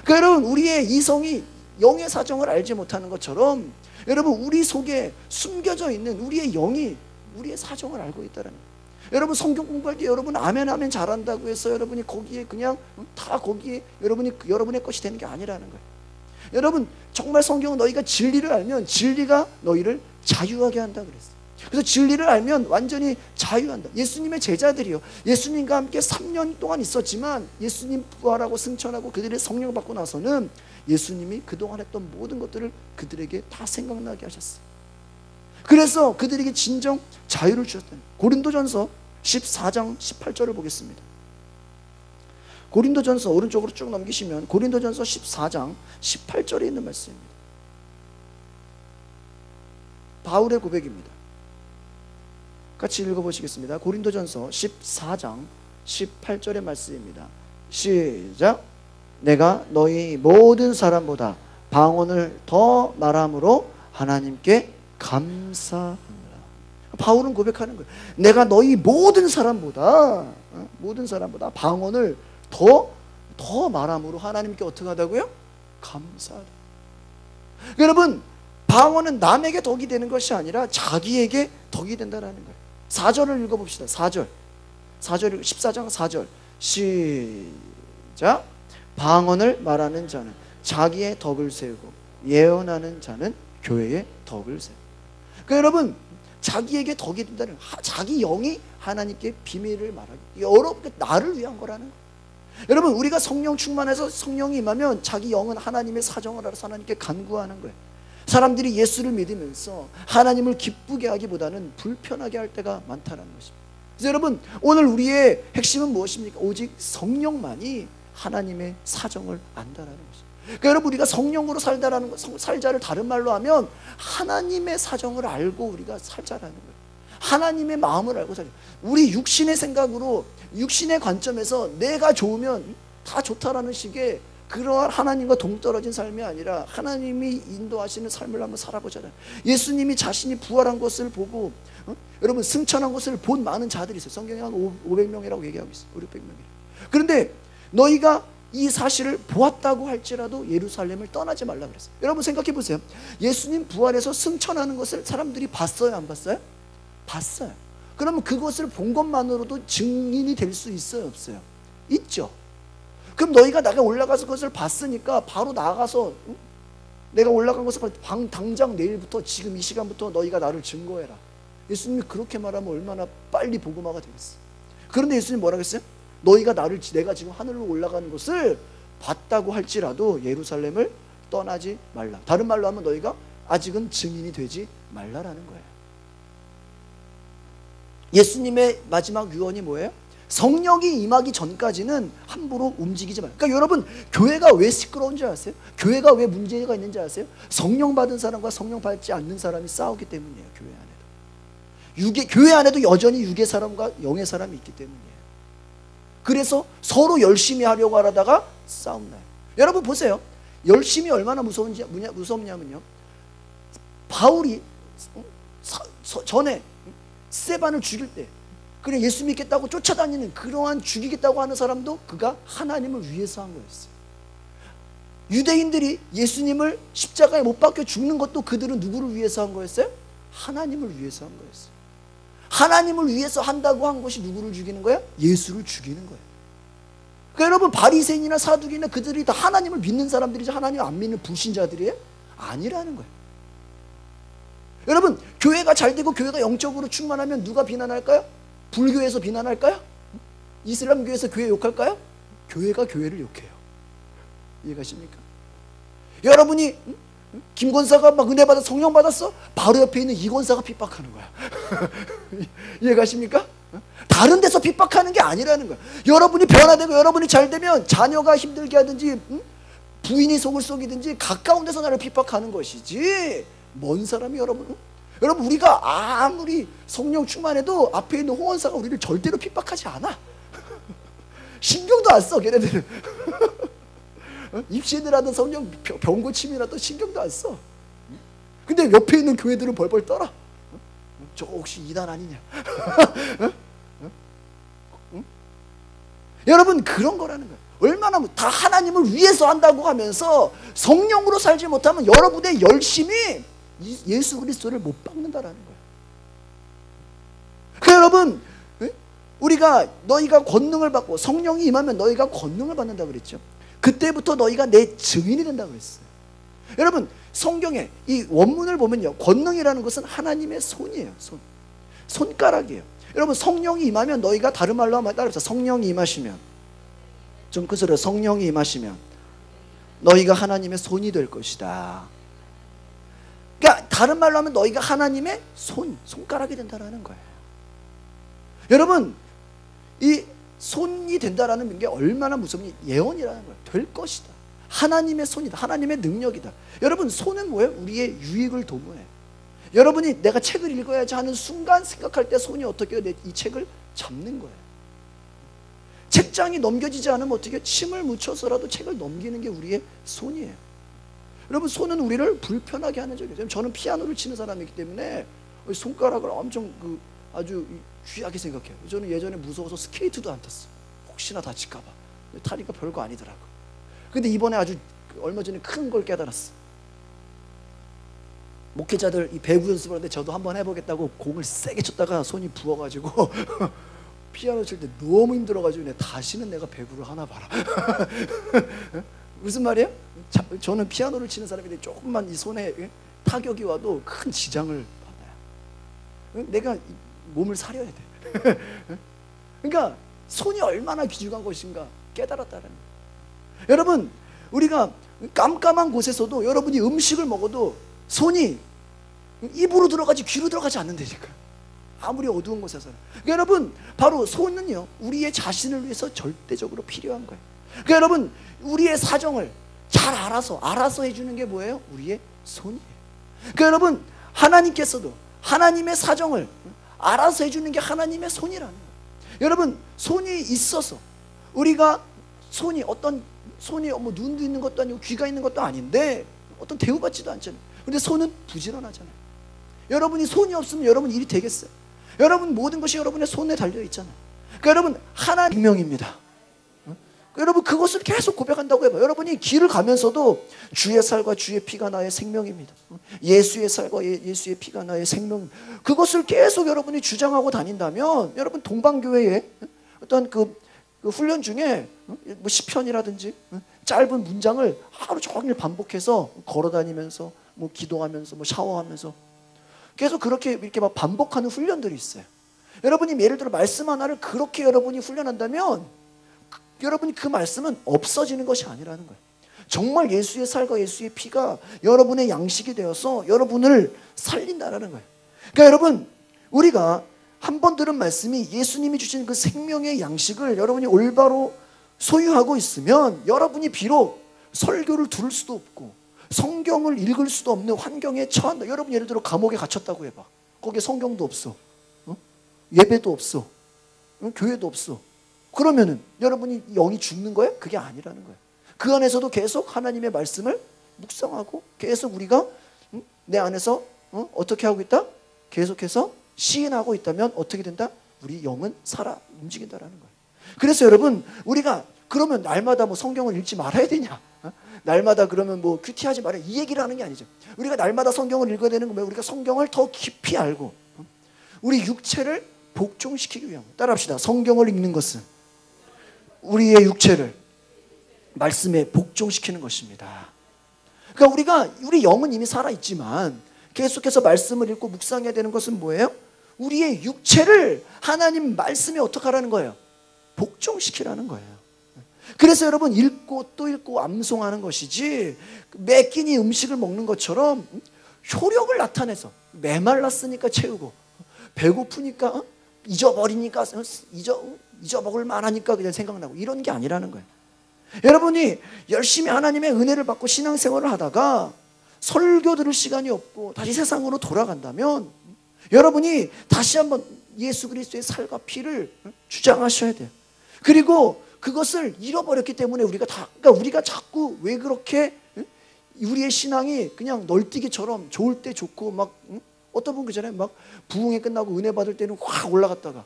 Speaker 1: 그러니까 여러분, 우리의 이성이 영의 사정을 알지 못하는 것처럼 여러분 우리 속에 숨겨져 있는 우리의 영이 우리의 사정을 알고 있다는 거예요. 여러분 성경 공부할 때 여러분 아멘 아멘 잘한다고 해서 여러분이 거기에 그냥 다 거기에 여러분이 여러분의 것이 되는 게 아니라는 거예요. 여러분 정말 성경은 너희가 진리를 알면 진리가 너희를 자유하게 한다 그랬어요. 그래서 진리를 알면 완전히 자유한다. 예수님의 제자들이요, 예수님과 함께 3년 동안 있었지만 예수님 부활하고 승천하고 그들의 성령을 받고 나서는 예수님이 그동안 했던 모든 것들을 그들에게 다 생각나게 하셨어요. 그래서 그들에게 진정 자유를 주셨다는. 고린도전서 14장 18절을 보겠습니다. 고린도전서 오른쪽으로 쭉 넘기시면 고린도전서 14장 18절에 있는 말씀입니다. 바울의 고백입니다. 같이 읽어보시겠습니다. 고린도전서 14장 18절의 말씀입니다. 시작. 내가 너희 모든 사람보다 방언을 더 말함으로 하나님께 감사하노라. 바울은 고백하는 거예요. 내가 너희 모든 사람보다 방언을 더 말함으로 하나님께 어떻게 하다고요? 감사하다. 여러분 방언은 남에게 덕이 되는 것이 아니라 자기에게 덕이 된다는 거예요. 4절을 읽어봅시다. 4절 14장 4절 시작. 방언을 말하는 자는 자기의 덕을 세우고 예언하는 자는 교회의 덕을 세우고. 그러니까 여러분 자기에게 덕이 된다는 거예요. 자기 영이 하나님께 비밀을 말하기. 여러분 나를 위한 거라는 거예요. 여러분 우리가 성령 충만해서 성령이 임하면 자기 영은 하나님의 사정을 알아서 하나님께 간구하는 거예요. 사람들이 예수를 믿으면서 하나님을 기쁘게 하기보다는 불편하게 할 때가 많다는 것입니다. 그래서 여러분 오늘 우리의 핵심은 무엇입니까? 오직 성령만이 하나님의 사정을 안다라는 것입니다. 그러니까 여러분 우리가 성령으로 살다라는 것, 살자를 다른 말로 하면 하나님의 사정을 알고 우리가 살자라는 거예요. 하나님의 마음을 알고 살자. 우리 육신의 생각으로 육신의 관점에서 내가 좋으면 다 좋다라는 식의 그러한 하나님과 동떨어진 삶이 아니라 하나님이 인도하시는 삶을 한번 살아보잖아요. 예수님이 자신이 부활한 것을 보고 여러분 승천한 것을 본 많은 자들이 있어요. 성경에 한 500명이라고 얘기하고 있어요. 500명이라고. 그런데 너희가 이 사실을 보았다고 할지라도 예루살렘을 떠나지 말라 그랬어요. 여러분 생각해 보세요. 예수님 부활해서 승천하는 것을 사람들이 봤어요, 안 봤어요? 봤어요. 그러면 그것을 본 것만으로도 증인이 될 수 있어요, 없어요? 있죠. 그럼 너희가 내가 올라가서 그것을 봤으니까 바로 나가서 내가 올라간 것을 당장 내일부터 지금 이 시간부터 너희가 나를 증거해라. 예수님이 그렇게 말하면 얼마나 빨리 복음화가 되겠어요. 그런데 예수님 뭐라고 했어요? 너희가 내가 지금 하늘로 올라가는 것을 봤다고 할지라도 예루살렘을 떠나지 말라. 다른 말로 하면 너희가 아직은 증인이 되지 말라라는 거예요. 예수님의 마지막 유언이 뭐예요? 성령이 임하기 전까지는 함부로 움직이지 말아요. 그러니까 여러분 교회가 왜 시끄러운 줄 아세요? 교회가 왜 문제가 있는지 아세요? 성령 받은 사람과 성령 받지 않는 사람이 싸우기 때문이에요. 교회 안에도 여전히 육의 사람과 영의 사람이 있기 때문이에요. 그래서 서로 열심히 하려고 하다가 싸움 나요. 여러분 보세요. 열심히 얼마나 무섭냐면요. 바울이 전에 스데반을 죽일 때 그래 예수 믿겠다고 쫓아다니는 그러한 죽이겠다고 하는 사람도 그가 하나님을 위해서 한 거였어요. 유대인들이 예수님을 십자가에 못 박혀 죽는 것도 그들은 누구를 위해서 한 거였어요? 하나님을 위해서 한 거였어요. 하나님을 위해서 한다고 한 것이 누구를 죽이는 거예요? 예수를 죽이는 거예요. 그러니까 여러분 바리새인이나 사두개나 그들이 다 하나님을 믿는 사람들이지 하나님 안 믿는 불신자들이에요? 아니라는 거예요. 여러분 교회가 잘 되고 교회가 영적으로 충만하면 누가 비난할까요? 불교에서 비난할까요? 이슬람교에서 교회 욕할까요? 교회가 교회를 욕해요. 이해가십니까? 여러분이 김 권사가 막 은혜 받아 성령 받았어? 바로 옆에 있는 이 권사가 핍박하는 거야. 이해가십니까? 다른 데서 핍박하는 게 아니라는 거야. 여러분이 변화되고 여러분이 잘 되면 자녀가 힘들게 하든지 부인이 속을 썩이든지 가까운 데서 나를 핍박하는 것이지 먼 사람이 여러분 우리가 아무리 성령 충만해도 앞에 있는 홍원사가 우리를 절대로 핍박하지 않아. 신경도 안 써 걔네들은. 입시들 하던 성령 병고침이라도 신경도 안 써. 근데 옆에 있는 교회들은 벌벌 떨어. 저거 혹시 이단 아니냐. 여러분 그런 거라는 거예요. 얼마나 다 하나님을 위해서 한다고 하면서 성령으로 살지 못하면 여러분의 열심이 예수 그리스도를 못 박는다라는 거예요. 그러니까 여러분 우리가 너희가 권능을 받고 성령이 임하면 너희가 권능을 받는다고 그랬죠. 그때부터 너희가 내 증인이 된다고 그랬어요. 여러분 성경에 이 원문을 보면요, 권능이라는 것은 하나님의 손이에요. 손가락이에요. 여러분 성령이 임하면 너희가, 다른 말로 하면 따라서 성령이 임하시면, 좀 그 소리로, 성령이 임하시면 너희가 하나님의 손이 될 것이다. 그러니까 다른 말로 하면 너희가 하나님의 손가락이 된다는 거예요. 여러분 이 손이 된다라는 게 얼마나 무섭니? 예언이라는 거예요. 될 것이다. 하나님의 손이다. 하나님의 능력이다. 여러분 손은 뭐예요? 우리의 유익을 도모해요. 여러분이 내가 책을 읽어야지 하는 순간 생각할 때 손이 어떻게 해요? 이 책을 잡는 거예요. 책장이 넘겨지지 않으면 어떻게 해요? 침을 묻혀서라도 책을 넘기는 게 우리의 손이에요. 여러분 손은 우리를 불편하게 하는 적이 있어요. 저는 피아노를 치는 사람이기 때문에 손가락을 엄청 아주 귀하게 생각해요. 저는 예전에 무서워서 스케이트도 안 탔어요. 혹시나 다칠까봐. 타니까 별거 아니더라고. 근데 이번에 아주 얼마 전에 큰 걸 깨달았어. 목회자들 이 배구 연습을 하는데 저도 한번 해보겠다고 공을 세게 쳤다가 손이 부어가지고 피아노 칠 때 너무 힘들어가지고 다시는 내가 배구를 하나 봐라. 무슨 말이에요? 저는 피아노를 치는 사람인데 조금만 이 손에 타격이 와도 큰 지장을 받아요. 내가 몸을 사려야 돼. 그러니까 손이 얼마나 귀중한 것인가 깨달았다는 거예요. 여러분 우리가 깜깜한 곳에서도 여러분이 음식을 먹어도 손이 입으로 들어가지 귀로 들어가지 않는다니까. 아무리 어두운 곳에서는. 그러니까 여러분 바로 손은요 우리의 자신을 위해서 절대적으로 필요한 거예요. 그러니까 여러분 우리의 사정을 잘 알아서 해주는 게 뭐예요? 우리의 손이에요. 그러니까 여러분 하나님께서도 하나님의 사정을 알아서 해주는 게 하나님의 손이라는 거예요. 여러분 손이 있어서 우리가 손이 뭐 눈도 있는 것도 아니고 귀가 있는 것도 아닌데 어떤 대우받지도 않잖아요. 근데 손은 부지런하잖아요. 여러분이 손이 없으면 여러분 일이 되겠어요? 여러분 모든 것이 여러분의 손에 달려 있잖아요. 그러니까 여러분 하나님 생명입니다. 여러분 그것을 계속 고백한다고 해봐요. 여러분이 길을 가면서도 주의 살과 주의 피가 나의 생명입니다. 예수의 살과 예수의 피가 나의 생명. 그것을 계속 여러분이 주장하고 다닌다면 여러분 동방교회에 어떤 그 훈련 중에 뭐 시편이라든지 짧은 문장을 하루 종일 반복해서 걸어다니면서 뭐 기도하면서 뭐 샤워하면서 계속 그렇게 이렇게 막 반복하는 훈련들이 있어요. 여러분이 예를 들어 말씀 하나를 그렇게 여러분이 훈련한다면 여러분이 그 말씀은 없어지는 것이 아니라는 거예요. 정말 예수의 살과 예수의 피가 여러분의 양식이 되어서 여러분을 살린다라는 거예요. 그러니까 여러분 우리가 한 번 들은 말씀이 예수님이 주신 그 생명의 양식을 여러분이 올바로 소유하고 있으면 여러분이 비록 설교를 들을 수도 없고 성경을 읽을 수도 없는 환경에 처한다. 여러분 예를 들어 감옥에 갇혔다고 해봐. 거기에 성경도 없어. 예배도 없어. 교회도 없어. 그러면은 여러분이 영이 죽는 거예요? 그게 아니라는 거예요. 그 안에서도 계속 하나님의 말씀을 묵상하고 계속 우리가 내 안에서 어떻게 하고 있다? 계속해서 시인하고 있다면 어떻게 된다? 우리 영은 살아 움직인다라는 거예요. 그래서 여러분 우리가 그러면 날마다 뭐 성경을 읽지 말아야 되냐? 날마다 그러면 뭐 큐티하지 말아야, 이 얘기를 하는 게 아니죠. 우리가 날마다 성경을 읽어야 되는 건 뭐예요? 우리가 성경을 더 깊이 알고 우리 육체를 복종시키기 위함. 따라합시다. 성경을 읽는 것은 우리의 육체를 말씀에 복종시키는 것입니다. 그러니까 우리 영은 이미 살아있지만 계속해서 말씀을 읽고 묵상해야 되는 것은 뭐예요? 우리의 육체를 하나님 말씀에 어떻게 하라는 거예요? 복종시키라는 거예요. 그래서 여러분 읽고 또 읽고 암송하는 것이지 매 끼니 음식을 먹는 것처럼 효력을 나타내서 메말랐으니까 채우고 배고프니까 잊어버리니까 잊어먹을 만하니까 그냥 생각나고 이런 게 아니라는 거예요. 여러분이 열심히 하나님의 은혜를 받고 신앙생활을 하다가 설교 들을 시간이 없고 다시 세상으로 돌아간다면 여러분이 다시 한번 예수 그리스도의 살과 피를 주장하셔야 돼요. 그리고 그것을 잃어버렸기 때문에 그러니까 우리가 자꾸 왜 그렇게 우리의 신앙이 그냥 널뛰기처럼 좋을 때 좋고 막 어떤 분 그잖아요. 막 부흥회 끝나고 은혜 받을 때는 확 올라갔다가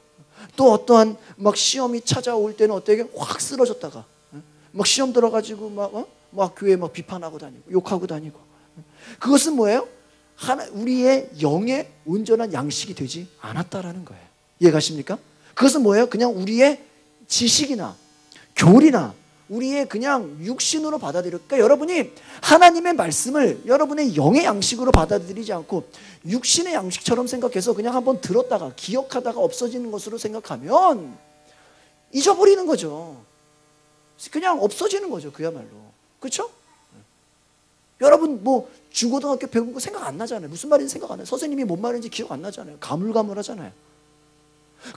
Speaker 1: 또 어떠한 막 시험이 찾아올 때는 어떻게 확 쓰러졌다가 막 시험 들어가지고 막 교회 막 비판하고 다니고 욕하고 다니고 그것은 뭐예요? 우리의 영의 온전한 양식이 되지 않았다라는 거예요. 이해가십니까? 그것은 뭐예요? 그냥 우리의 지식이나 교리나 우리의 그냥 육신으로 받아들여. 그러니까 여러분이 하나님의 말씀을 여러분의 영의 양식으로 받아들이지 않고 육신의 양식처럼 생각해서 그냥 한번 들었다가 기억하다가 없어지는 것으로 생각하면 잊어버리는 거죠. 그냥 없어지는 거죠. 그야말로. 그렇죠? 여러분 뭐 중고등학교 배운 거 생각 안 나잖아요. 무슨 말인지 생각 안 나요. 선생님이 뭔 말인지 기억 안 나잖아요. 가물가물하잖아요.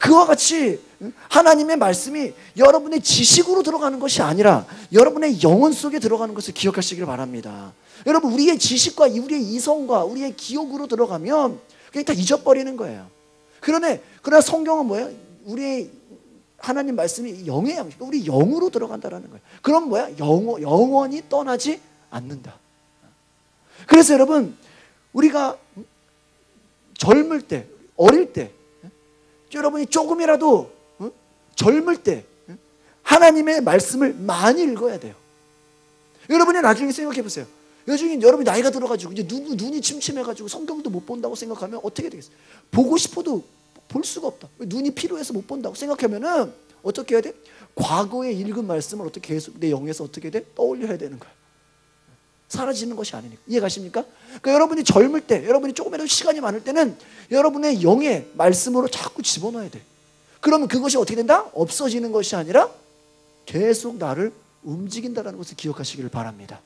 Speaker 1: 그와 같이 하나님의 말씀이 여러분의 지식으로 들어가는 것이 아니라 여러분의 영혼 속에 들어가는 것을 기억하시길 바랍니다. 여러분 우리의 지식과 우리의 이성과 우리의 기억으로 들어가면 그냥 다 잊어버리는 거예요. 그러나 성경은 뭐예요? 우리의 하나님 말씀이 영의 양식, 우리 영으로 들어간다라는 거예요. 그럼 뭐야? 영원히 떠나지 않는다. 그래서 여러분 우리가 젊을 때, 어릴 때 여러분이 조금이라도 젊을 때 하나님의 말씀을 많이 읽어야 돼요. 여러분이 나중에 생각해 보세요. 나중에 여러분이 나이가 들어가지고 이제 눈이 침침해가지고 성경도 못 본다고 생각하면 어떻게 되겠어요? 보고 싶어도 볼 수가 없다. 눈이 피로해서 못 본다고 생각하면은 어떻게 해야 돼? 과거에 읽은 말씀을 어떻게 계속 내 영에서 어떻게 돼? 떠올려야 되는 거야. 사라지는 것이 아니니까. 이해가십니까? 그러니까 여러분이 젊을 때, 여러분이 조금이라도 시간이 많을 때는 여러분의 영의 말씀으로 자꾸 집어넣어야 돼. 그러면 그것이 어떻게 된다? 없어지는 것이 아니라 계속 나를 움직인다는 것을 기억하시기를 바랍니다.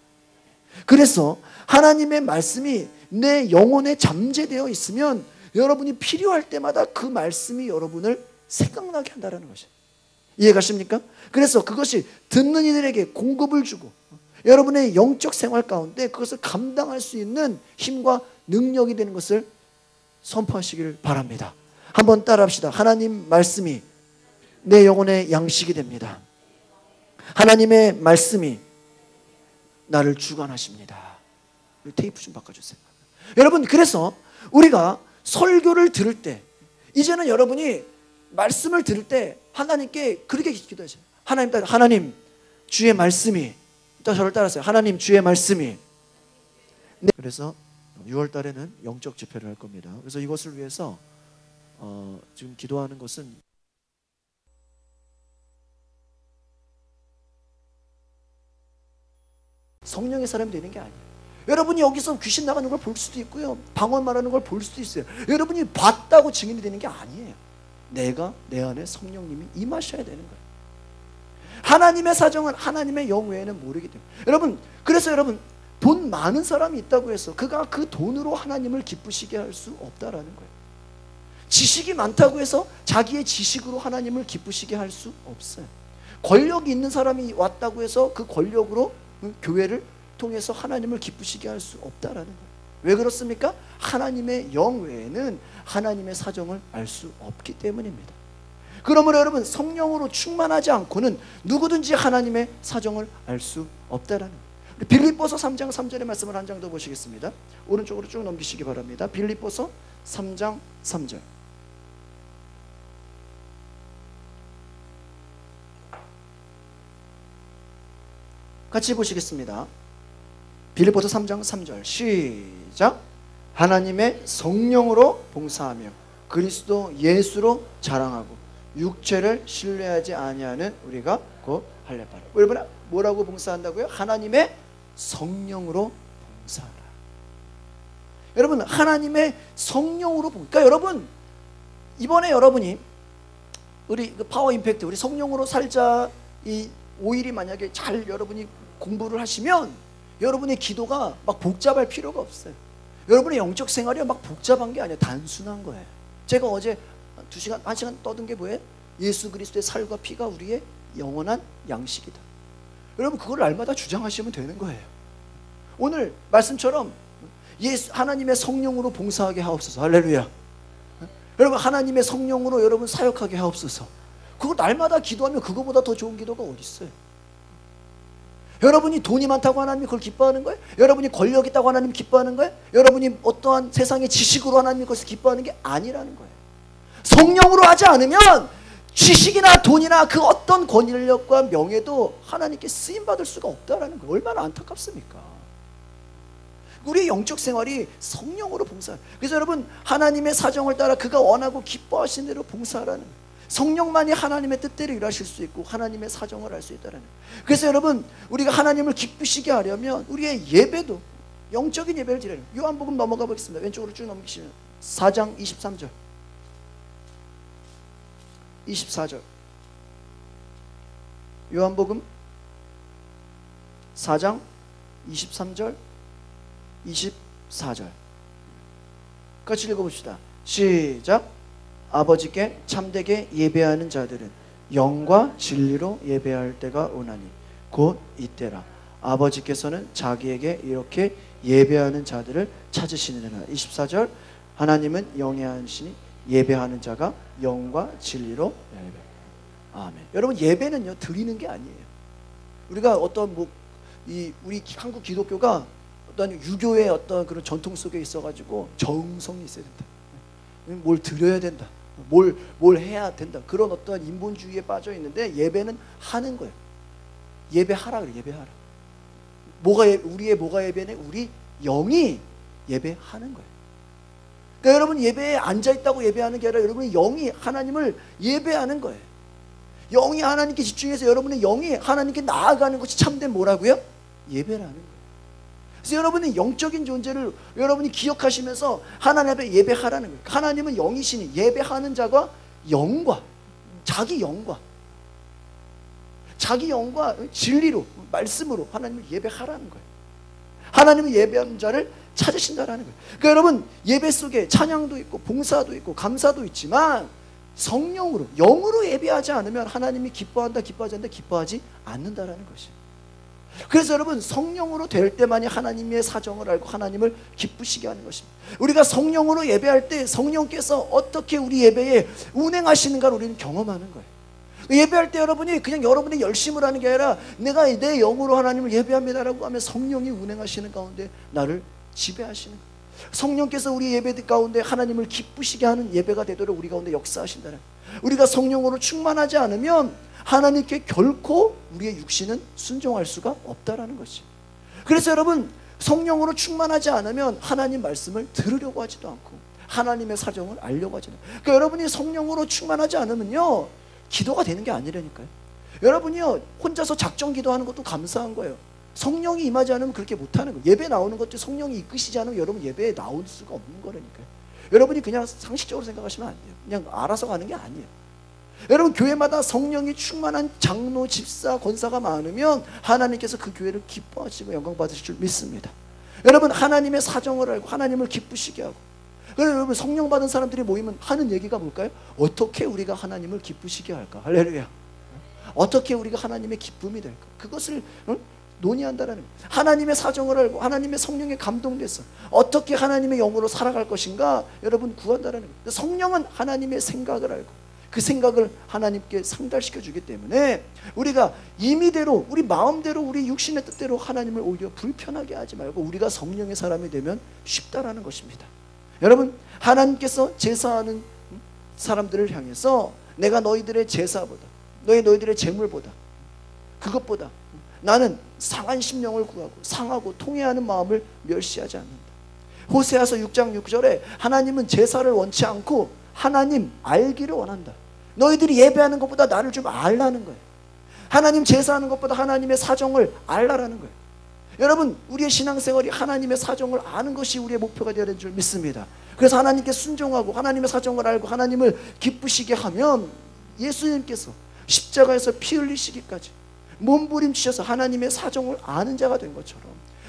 Speaker 1: 그래서 하나님의 말씀이 내 영혼에 잠재되어 있으면 여러분이 필요할 때마다 그 말씀이 여러분을 생각나게 한다는 것이에요. 이해가십니까? 그래서 그것이 듣는 이들에게 공급을 주고 여러분의 영적 생활 가운데 그것을 감당할 수 있는 힘과 능력이 되는 것을 선포하시길 바랍니다. 한번 따라합시다. 하나님 말씀이 내 영혼의 양식이 됩니다. 하나님의 말씀이 나를 주관하십니다. 테이프 좀 바꿔주세요. 여러분 그래서 우리가 설교를 들을 때 이제는 여러분이 말씀을 들을 때 하나님께 그렇게 기도하세요. 하나님 주의 말씀이 저를 따라하세요. 하나님 주의 말씀이 그래서 6월 달에는 영적 집회를 할 겁니다. 그래서 이것을 위해서 지금 기도하는 것은 성령의 사람이 되는 게 아니에요. 여러분이 여기서 귀신 나가는 걸 볼 수도 있고요. 방언 말하는 걸 볼 수도 있어요. 여러분이 봤다고 증인이 되는 게 아니에요. 내가 내 안에 성령님이 임하셔야 되는 거예요. 하나님의 사정은 하나님의 영 외에는 모르기 때문에 그래서 여러분 돈 많은 사람이 있다고 해서 그가 그 돈으로 하나님을 기쁘시게 할 수 없다라는 거예요. 지식이 많다고 해서 자기의 지식으로 하나님을 기쁘시게 할 수 없어요. 권력이 있는 사람이 왔다고 해서 그 권력으로 교회를 통해서 하나님을 기쁘시게 할 수 없다라는 거예요. 왜 그렇습니까? 하나님의 영 외에는 하나님의 사정을 알 수 없기 때문입니다. 그러므로 여러분 성령으로 충만하지 않고는 누구든지 하나님의 사정을 알 수 없다라는 거예요. 빌립보서 3장 3절의 말씀을 한 장 더 보시겠습니다. 오른쪽으로 쭉 넘기시기 바랍니다. 빌립보서 3장 3절. 같이 보시겠습니다. 빌립보서 3장 3절 시작. 하나님의 성령으로 봉사하며 그리스도 예수로 자랑하고 육체를 신뢰하지 아니하는 우리가 곧 할례바라. 여러분 뭐라고 봉사한다고요? 하나님의 성령으로 봉사하라. 여러분 하나님의 성령으로 그러니까 여러분 이번에 여러분이 우리 파워 임팩트 우리 성령으로 살자 이 5일이 만약에 잘 여러분이 공부를 하시면 여러분의 기도가 막 복잡할 필요가 없어요. 여러분의 영적 생활이 막 복잡한 게 아니라 단순한 거예요. 제가 어제 2시간, 1시간 떠든 게 뭐예요? 예수 그리스도의 살과 피가 우리의 영원한 양식이다. 여러분 그걸 날마다 주장하시면 되는 거예요. 오늘 말씀처럼 하나님의 성령으로 봉사하게 하옵소서. 할렐루야. 여러분 하나님의 성령으로 여러분 사역하게 하옵소서. 그거 날마다 기도하면 그거보다 더 좋은 기도가 어디 있어요? 여러분이 돈이 많다고 하나님이 그걸 기뻐하는 거예요? 여러분이 권력 있다고 하나님이 기뻐하는 거예요? 여러분이 어떠한 세상의 지식으로 하나님이 그것을 기뻐하는 게 아니라는 거예요. 성령으로 하지 않으면 지식이나 돈이나 그 어떤 권력과 명예도 하나님께 쓰임받을 수가 없다는 거예요. 얼마나 안타깝습니까? 우리의 영적 생활이 성령으로 봉사하는. 그래서 여러분 하나님의 사정을 따라 그가 원하고 기뻐하신 대로 봉사하라는 거예요. 성령만이 하나님의 뜻대로 일하실 수 있고 하나님의 사정을 알 수 있다는 거예요. 그래서 여러분, 우리가 하나님을 기쁘시게 하려면 우리의 예배도 영적인 예배를 드려야 해요. 요한복음 넘어가 보겠습니다. 왼쪽으로 쭉 넘기시면 4장 23절 24절 요한복음 4장 23절 24절 같이 읽어봅시다. 시작. 아버지께 참되게 예배하는 자들은 영과 진리로 예배할 때가 오나니 곧 이때라. 아버지께서는 자기에게 이렇게 예배하는 자들을 찾으시느니라. 24절 하나님은 영이 하시니 예배하는 자가 영과 진리로 예배. 아멘. 여러분, 예배는요 드리는 게 아니에요. 우리가 어떤 우리 한국 기독교가 어떤 유교의 어떤 그런 전통 속에 있어가지고 정성이 있어야 된다. 뭘 드려야 된다. 뭘 해야 된다. 그런 어떤 인본주의에 빠져 있는데 예배는 하는 거예요. 예배하라 그래. 예배하라. 뭐가 예배네? 우리 영이 예배하는 거예요. 그러니까 여러분, 예배에 앉아 있다고 예배하는 게 아니라 여러분의 영이 하나님을 예배하는 거예요. 영이 하나님께 집중해서 여러분의 영이 하나님께 나아가는 것이 참된 뭐라고요? 예배라는 거예요. 그래서 여러분의 영적인 존재를 여러분이 기억하시면서 하나님 앞에 예배하라는 거예요. 하나님은 영이시니 예배하는 자가 영과 자기 영과 진리로 말씀으로 하나님을 예배하라는 거예요. 하나님은 예배하는 자를 찾으신다라는 거예요. 그러니까 여러분, 예배 속에 찬양도 있고 봉사도 있고 감사도 있지만 성령으로 영으로 예배하지 않으면 하나님이 기뻐한다 기뻐하지 않는다 기뻐하지 않는다라는 것이에요. 그래서 여러분, 성령으로 될 때만이 하나님의 사정을 알고 하나님을 기쁘시게 하는 것입니다. 우리가 성령으로 예배할 때 성령께서 어떻게 우리 예배에 운행하시는가를 우리는 경험하는 거예요. 예배할 때 여러분이 그냥 여러분의 열심을 하는 게 아니라 내가 내 영으로 하나님을 예배합니다라고 하면 성령이 운행하시는 가운데 나를 지배하시는 거예요. 성령께서 우리 예배 가운데 하나님을 기쁘시게 하는 예배가 되도록 우리 가운데 역사하신다는 거예요. 우리가 성령으로 충만하지 않으면 하나님께 결코 우리의 육신은 순종할 수가 없다라는 것이죠. 그래서 여러분, 성령으로 충만하지 않으면 하나님 말씀을 들으려고 하지도 않고 하나님의 사정을 알려고 하지 않아요. 그러니까 여러분이 성령으로 충만하지 않으면요 기도가 되는 게 아니라니까요. 여러분이요 혼자서 작정 기도하는 것도 감사한 거예요. 성령이 임하지 않으면 그렇게 못하는 거예요. 예배 나오는 것도 성령이 이끄시지 않으면 여러분 예배에 나올 수가 없는 거라니까요. 여러분이 그냥 상식적으로 생각하시면 안 돼요. 그냥 알아서 가는 게 아니에요. 여러분, 교회마다 성령이 충만한 장로, 집사, 권사가 많으면 하나님께서 그 교회를 기뻐하시고 영광 받으실 줄 믿습니다. 여러분, 하나님의 사정을 알고 하나님을 기쁘시게 하고, 그래서 여러분 성령 받은 사람들이 모이면 하는 얘기가 뭘까요? 어떻게 우리가 하나님을 기쁘시게 할까? 할렐루야. 어떻게 우리가 하나님의 기쁨이 될까? 그것을 논의한다라는 거예요. 하나님의 사정을 알고 하나님의 성령에 감동돼서 어떻게 하나님의 영으로 살아갈 것인가 여러분 구한다라는 거예요. 성령은 하나님의 생각을 알고 그 생각을 하나님께 상달시켜 주기 때문에 우리가 임의대로 우리 마음대로 우리 육신의 뜻대로 하나님을 오히려 불편하게 하지 말고 우리가 성령의 사람이 되면 쉽다라는 것입니다. 여러분, 하나님께서 제사하는 사람들을 향해서 내가 너희들의 제사보다 너희들의 제물보다 그것보다 나는 상한 심령을 구하고 상하고 통회하는 마음을 멸시하지 않는다. 호세아서 6장 6절에 하나님은 제사를 원치 않고 하나님 알기를 원한다. 너희들이 예배하는 것보다 나를 좀 알라는 거예요. 하나님 제사하는 것보다 하나님의 사정을 알라라는 거예요. 여러분, 우리의 신앙생활이 하나님의 사정을 아는 것이 우리의 목표가 되어야 되는 줄 믿습니다. 그래서 하나님께 순종하고 하나님의 사정을 알고 하나님을 기쁘시게 하면 예수님께서 십자가에서 피 흘리시기까지 몸부림치셔서 하나님의 사정을 아는 자가 된 것처럼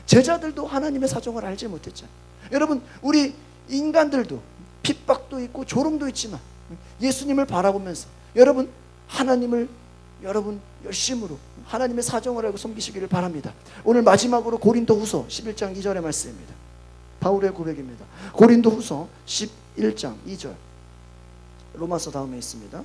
Speaker 1: 제자들도 하나님의 사정을 알지 못했잖아요. 여러분, 우리 인간들도 핍박도 있고 조롱도 있지만 예수님을 바라보면서 여러분 하나님을 여러분 열심으로 하나님의 사정을 알고 섬기시기를 바랍니다. 오늘 마지막으로 고린도후서 11장 2절의 말씀입니다. 바울의 고백입니다. 고린도후서 11장 2절 로마서 다음에 있습니다.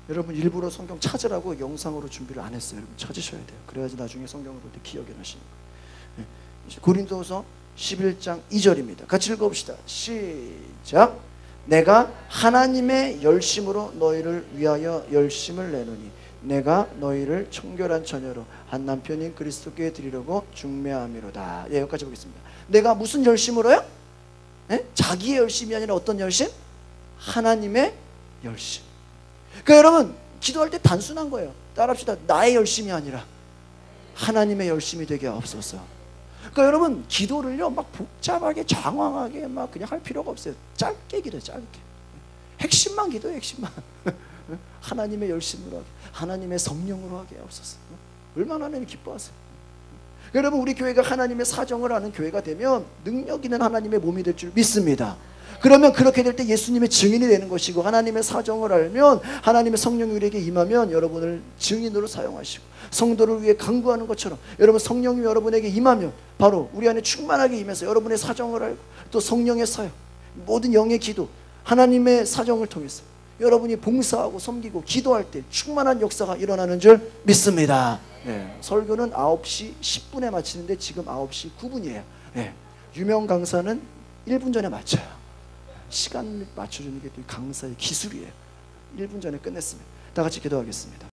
Speaker 1: 여러분 일부러 성경 찾으라고 영상으로 준비를 안 했어요. 여러분 찾으셔야 돼요. 그래야지 나중에 성경을 볼 때 기억이 나시는 거예요. 고린도후서 11장 2절입니다. 같이 읽어봅시다. 시작. 내가 하나님의 열심으로 너희를 위하여 열심을 내노니 내가 너희를 청결한 처녀로 한 남편인 그리스도께 드리려고 중매함이로다. 예, 여기까지 보겠습니다. 내가 무슨 열심으로요? 예? 자기의 열심이 아니라 어떤 열심? 하나님의 열심. 그러니까 여러분 기도할 때 단순한 거예요. 따라합시다. 나의 열심이 아니라 하나님의 열심이 되게 없어서. 그러니까 여러분 기도를요 막 복잡하게 장황하게 막 그냥 할 필요가 없어요. 짧게 기도해. 짧게. 핵심만 기도해. 핵심만. 하나님의 열심으로 하게, 하나님의 성령으로 하게 없어서. 얼마나 하나님 기뻐하세요. 여러분 우리 교회가 하나님의 사정을 하는 교회가 되면 능력 있는 하나님의 몸이 될 줄 믿습니다. 그러면 그렇게 될 때 예수님의 증인이 되는 것이고, 하나님의 사정을 알면 하나님의 성령이 우리에게 임하면 여러분을 증인으로 사용하시고, 성도를 위해 간구하는 것처럼 여러분 성령이 여러분에게 임하면 바로 우리 안에 충만하게 임해서 여러분의 사정을 알고 또 성령의 사역, 모든 영의 기도, 하나님의 사정을 통해서 여러분이 봉사하고 섬기고 기도할 때 충만한 역사가 일어나는 줄 믿습니다. 네, 설교는 9시 10분에 마치는데 지금 9시 9분이에요. 네, 유명 강사는 1분 전에 마쳐요. 시간 맞춰주는 게 강사의 기술이에요. 1분 전에 끝냈습니다. 다 같이 기도하겠습니다.